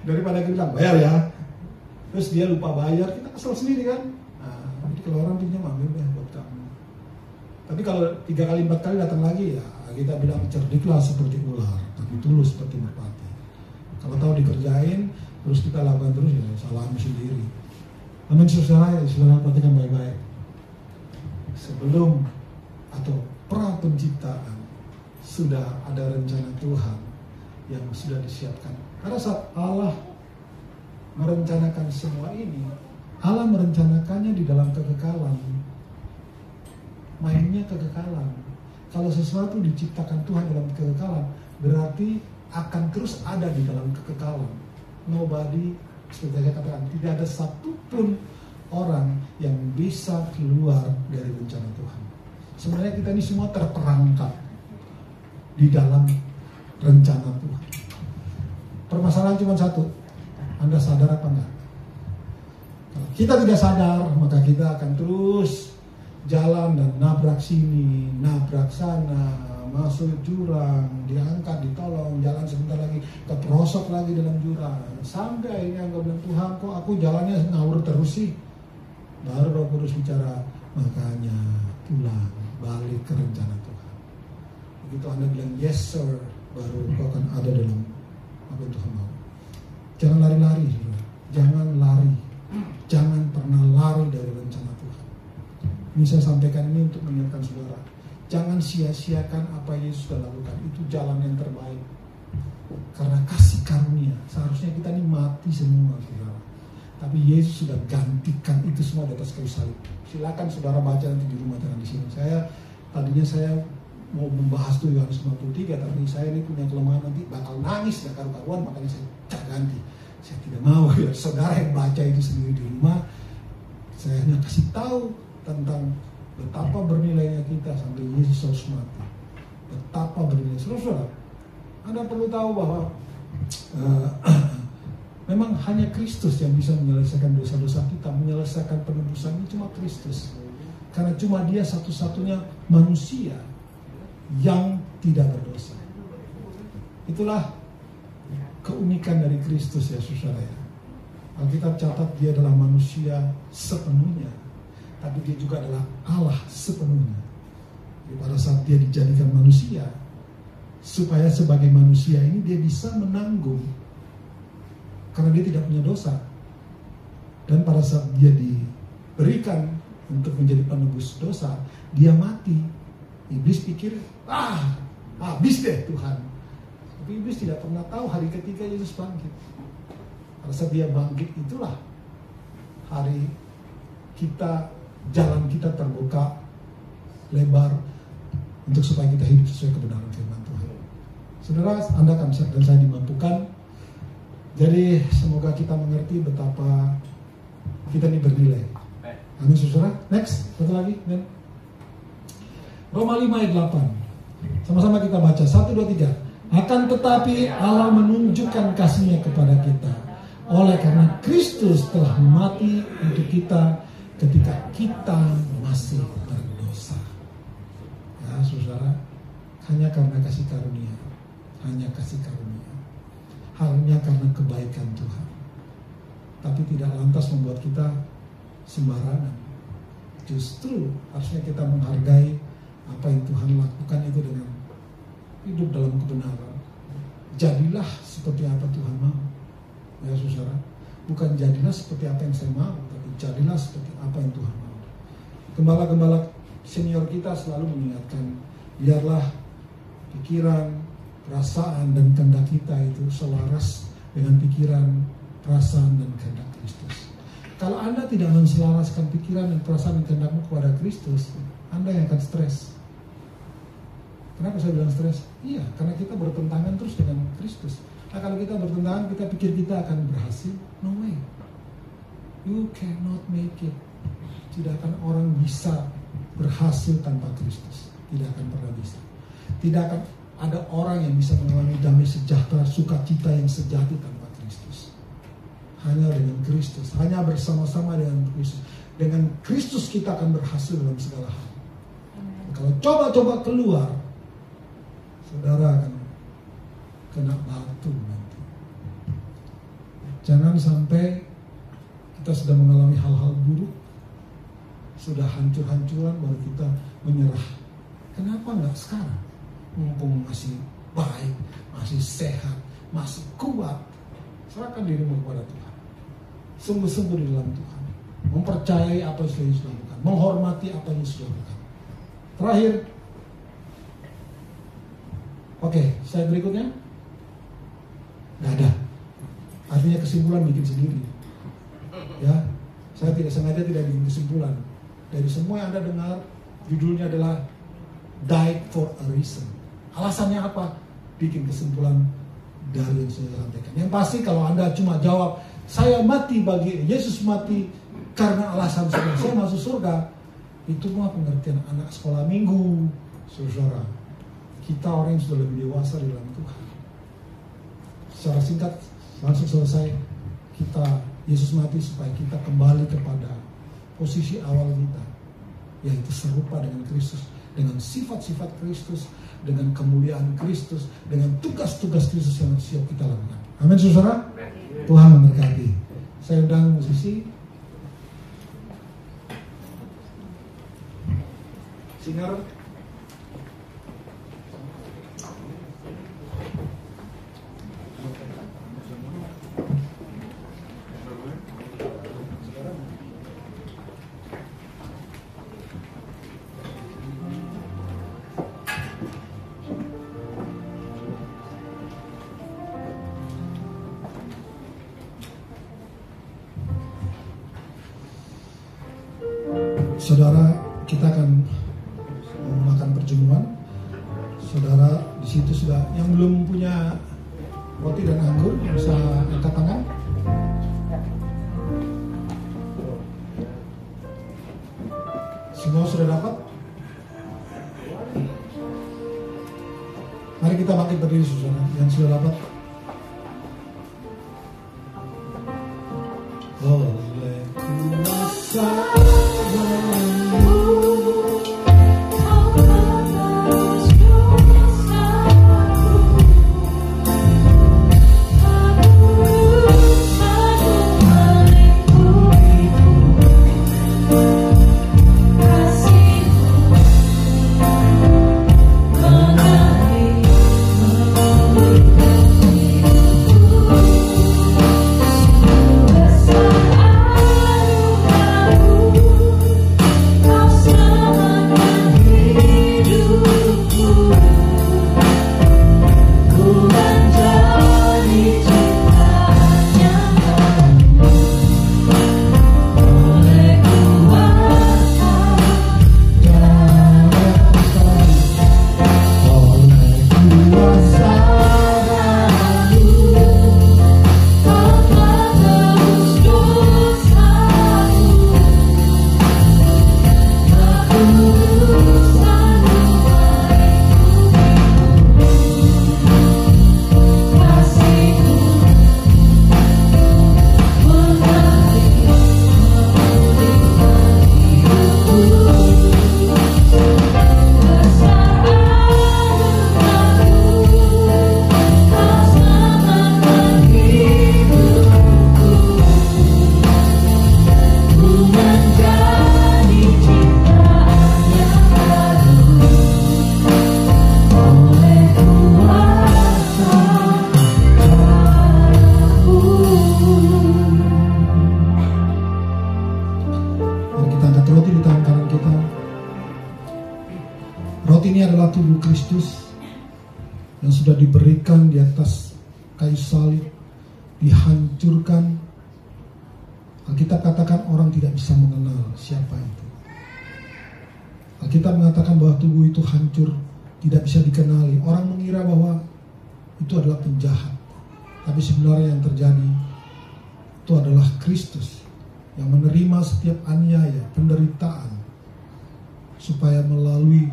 Daripada kita bilang bayar ya, terus dia lupa bayar, kita kesel sendiri kan. Nah, jadi kalau orang pinjam ambil deh buat kamu. Tapi kalau 3 kali 4 kali datang lagi ya kita bilang cerdiklah seperti ular, tapi tulus seperti merpati. Kalau tahu dikerjain, terus kita lakukan terus ya salahmu sendiri. Namun saudara perhatikan baik-baik. Sebelum atau pra penciptaan sudah ada rencana Tuhan yang sudah disiapkan. Pada saat Allah merencanakan semua ini, Allah merencanakannya di dalam kekekalan. Mainnya kekekalan. Kalau sesuatu diciptakan Tuhan dalam kekekalan, berarti akan terus ada di dalam kekekalan. Nobody, seperti saya katakan, tidak ada satupun orang yang bisa keluar dari rencana Tuhan. Sebenarnya kita ini semua terperangkap di dalam rencana Tuhan. Permasalahan cuma satu, Anda sadar apa enggak? Kalau kita tidak sadar, maka kita akan terus jalan dan nabrak sini, nabrak sana, masuk jurang, diangkat, ditolong, jalan sebentar lagi, keprosok lagi dalam jurang. Sampai akhirnya Anda bilang, Tuhan kok aku jalannya ngawur terus sih? Baru Roh Kudus bicara, makanya pulang, balik ke rencana Tuhan. Begitu Anda bilang yes sir, baru kau akan ada dalam apa yang Tuhan mau. Jangan lari-lari, jangan lari, jangan pernah lari dari rencana Tuhan. Ini saya sampaikan ini untuk mengingatkan saudara, jangan sia-siakan apa yang Yesus sudah lakukan. Itu jalan yang terbaik. Karena kasih karunia, seharusnya kita ini mati semua, saudara. Tapi Yesus sudah gantikan itu semua di atas kayu salib. Silakan saudara baca nanti di rumah, jangan di sini. Tadinya saya mau membahas tuh Yohanes 53, tapi saya ini punya kelemahan nanti bakal nangis dan karu-karuan, makanya saya ganti. Saya tidak mau ya saudara yang baca itu sendiri di rumah. Saya hanya kasih tahu tentang betapa bernilainya kita sampai Yesus harus mati. Betapa bernilai. Saudara, Anda perlu tahu bahwa memang hanya Kristus yang bisa menyelesaikan dosa-dosa kita, menyelesaikan penebusan ini cuma Kristus. Karena cuma Dia satu-satunya manusia yang tidak berdosa. Itulah keunikan dari Kristus ya saudara ya. Alkitab catat Dia adalah manusia sepenuhnya, tapi Dia juga adalah Allah sepenuhnya. Jadi pada saat Dia dijadikan manusia, supaya sebagai manusia ini Dia bisa menanggung, karena Dia tidak punya dosa. Dan pada saat Dia diberikan untuk menjadi penebus dosa, Dia mati. Iblis pikir, habis deh Tuhan. Tapi iblis tidak pernah tahu hari ketiga Yesus bangkit. Pada saat Dia bangkit, itulah hari kita, jalan kita terbuka lebar untuk supaya kita hidup sesuai kebenaran firman Tuhan. Saudara, Anda dan saya dimampukan. Jadi semoga kita mengerti betapa kita ini bernilai. Amin saudara. Next, satu lagi. Roma 5 ayat 8. Sama-sama kita baca. 1, 2, 3. Akan tetapi Allah menunjukkan kasih-Nya kepada kita, oleh karena Kristus telah mati untuk kita ketika kita masih berdosa. Ya saudara, hanya karena kasih karunia. Hanya kasih karunia. Hanya karena kebaikan Tuhan. Tapi tidak lantas membuat kita sembarangan. Justru harusnya kita menghargai apa yang Tuhan lakukan itu dengan hidup dalam kebenaran. Jadilah seperti apa Tuhan mau. Ya saudara, bukan jadilah seperti apa yang saya mau, tapi jadilah seperti apa yang Tuhan mau. Gembala-gembala senior kita selalu mengingatkan, biarlah pikiran, perasaan dan kehendak kita itu selaras dengan pikiran, perasaan dan kehendak Kristus. Kalau Anda tidak menselaraskan pikiran dan perasaan dan kehendakmu kepada Kristus, Anda yang akan stres. Kenapa saya bilang stres? Iya, karena kita bertentangan terus dengan Kristus. Nah, kalau kita bertentangan, kita pikir kita akan berhasil. No way. You cannot make it. Tidak akan orang bisa berhasil tanpa Kristus. Tidak akan pernah bisa. Tidak akan ada orang yang bisa mengalami damai sejahtera, sukacita yang sejati tanpa Kristus. hanya dengan Kristus, hanya bersama-sama dengan Kristus. Dengan Kristus kita akan berhasil dalam segala hal. Kalau coba-coba keluar, saudara akan kena batu nanti. Jangan sampai kita sudah mengalami hal-hal buruk, sudah hancur-hancuran, baru kita menyerah. Kenapa nggak sekarang? Mumpung masih baik, masih sehat, masih kuat, serahkan dirimu kepada Tuhan. Sungguh-sungguh di dalam Tuhan, mempercayai apa yang Yesus lakukan, menghormati apa yang Yesus lakukan. Terakhir, oke, slide berikutnya. Nggak ada. Artinya kesimpulan bikin sendiri. Ya, saya tidak sengaja tidak bikin kesimpulan. Dari semua yang Anda dengar, judulnya adalah Died for a Reason. Alasannya apa? Bikin kesimpulan dari yang saya sampaikan. Yang pasti kalau Anda cuma jawab, saya mati bagi Yesus, mati karena alasan saya masuk surga, itu mah pengertian anak sekolah minggu, saudara. Kita orang yang sudah lebih dewasa di dalam Tuhan. Secara singkat, langsung selesai. Yesus mati supaya kita kembali kepada posisi awal kita, yaitu serupa dengan Kristus, dengan sifat-sifat Kristus, dengan kemuliaan Kristus, dengan tugas-tugas Kristus yang siap kita lakukan. Amin, saudara. Tuhan memberkati. Saya undang musisi, singer. Saudara, kita akan melakukan perjamuan. Saudara, di situ sudah yang belum punya roti dan anggur bisa angkat tangan. Semua sudah dapat? Mari kita bangkit berdiri, saudara, yang sudah dapat. Oleh kuasa yang sudah diberikan di atas kayu salib, dihancurkan. Alkitab katakan orang tidak bisa mengenal siapa itu. Alkitab mengatakan bahwa tubuh itu hancur, tidak bisa dikenali. Orang mengira bahwa itu adalah penjahat, tapi sebenarnya yang terjadi itu adalah Kristus yang menerima setiap aniaya, penderitaan, supaya melalui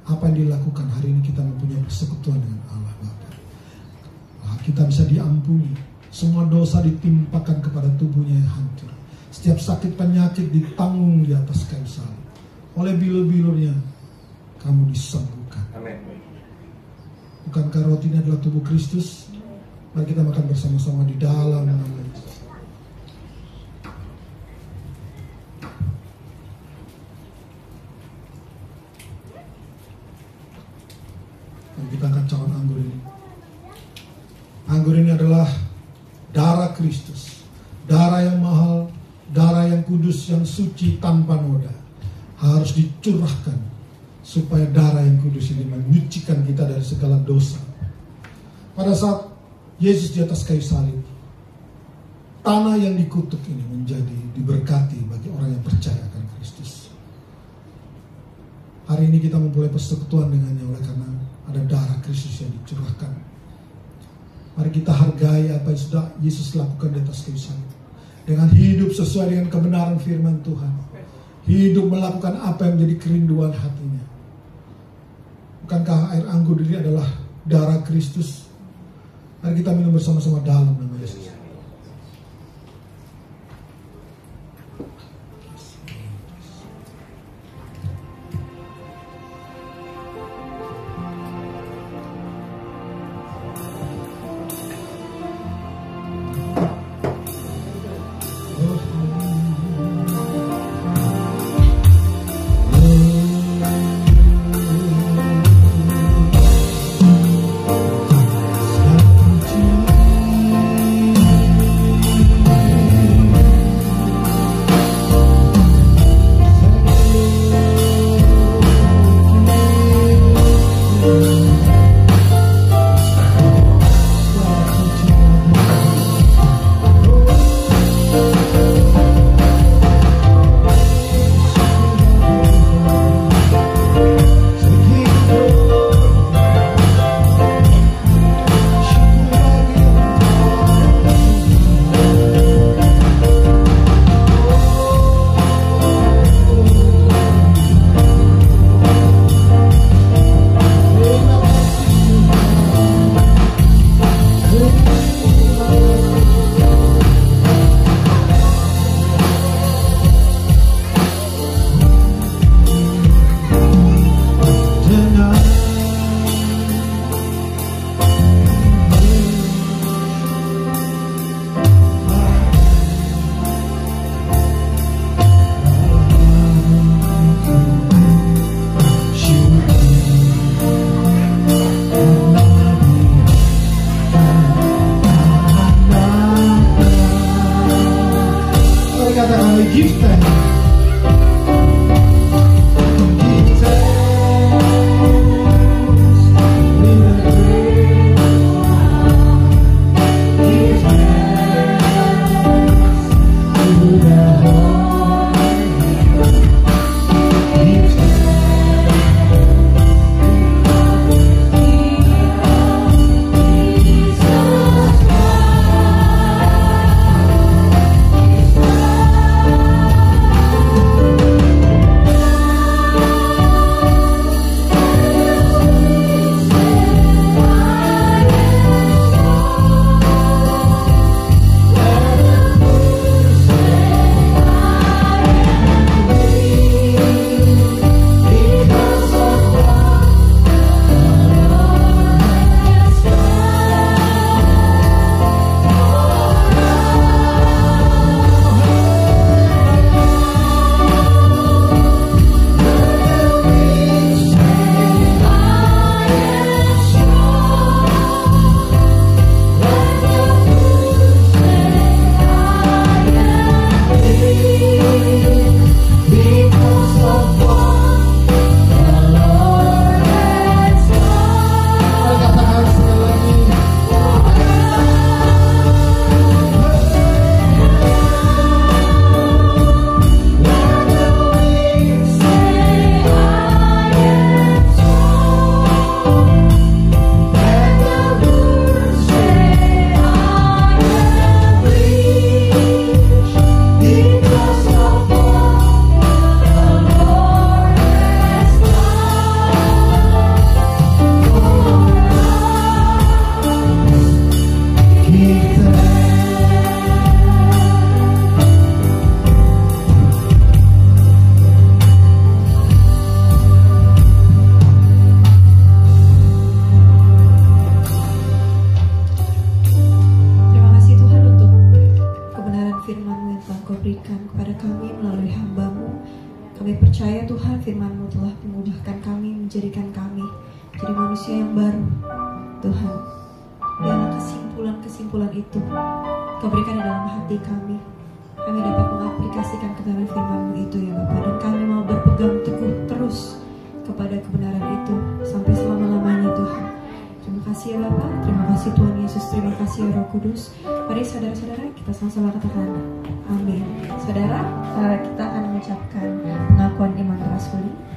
apa yang dilakukan hari ini kita mempunyai persekutuan dengan Allah Bapa. Kita bisa diampuni, Semua dosa ditimpakan kepada tubuhnya yang hancur. Setiap sakit penyakit ditanggung di atas kayu salib. Oleh bilur-bilurnya kamu disembuhkan. Amin. Bukankah roti ini adalah tubuh Kristus? Mari kita makan bersama-sama di dalam nama Yesus. Dan kita akan cawan anggur ini. Anggur ini adalah darah Kristus, darah yang mahal, darah yang kudus, yang suci tanpa noda, harus dicurahkan supaya darah yang kudus ini menyucikan kita dari segala dosa. Pada saat Yesus di atas kayu salib, tanah yang dikutuk ini menjadi diberkati bagi orang yang percaya akan Kristus. Hari ini kita memulai persekutuan dengannya oleh karena ada darah Kristus yang dicurahkan. Mari kita hargai apa yang sudah Yesus lakukan di atas kayu salib. Dengan hidup sesuai dengan kebenaran firman Tuhan. Hidup melakukan apa yang menjadi kerinduan hatinya. Bukankah air anggur ini adalah darah Kristus? Mari kita minum bersama-sama dalam nama Yesus. memulihkan kami, menjadikan kami jadi manusia yang baru. Tuhan, biarlah kesimpulan-kesimpulan itu Kau berikan di dalam hati kami. Kami dapat mengaplikasikan kebenaran firman-Mu itu ya Bapa, dan kami mau berpegang teguh terus kepada kebenaran itu sampai selama-lamanya Tuhan. Terima kasih ya Bapa, terima kasih Tuhan Yesus, terima kasih ya Roh Kudus. Mari saudara-saudara kita sama-sama katakan amin. Saudara, kita akan mengucapkan pengakuan iman rasuli.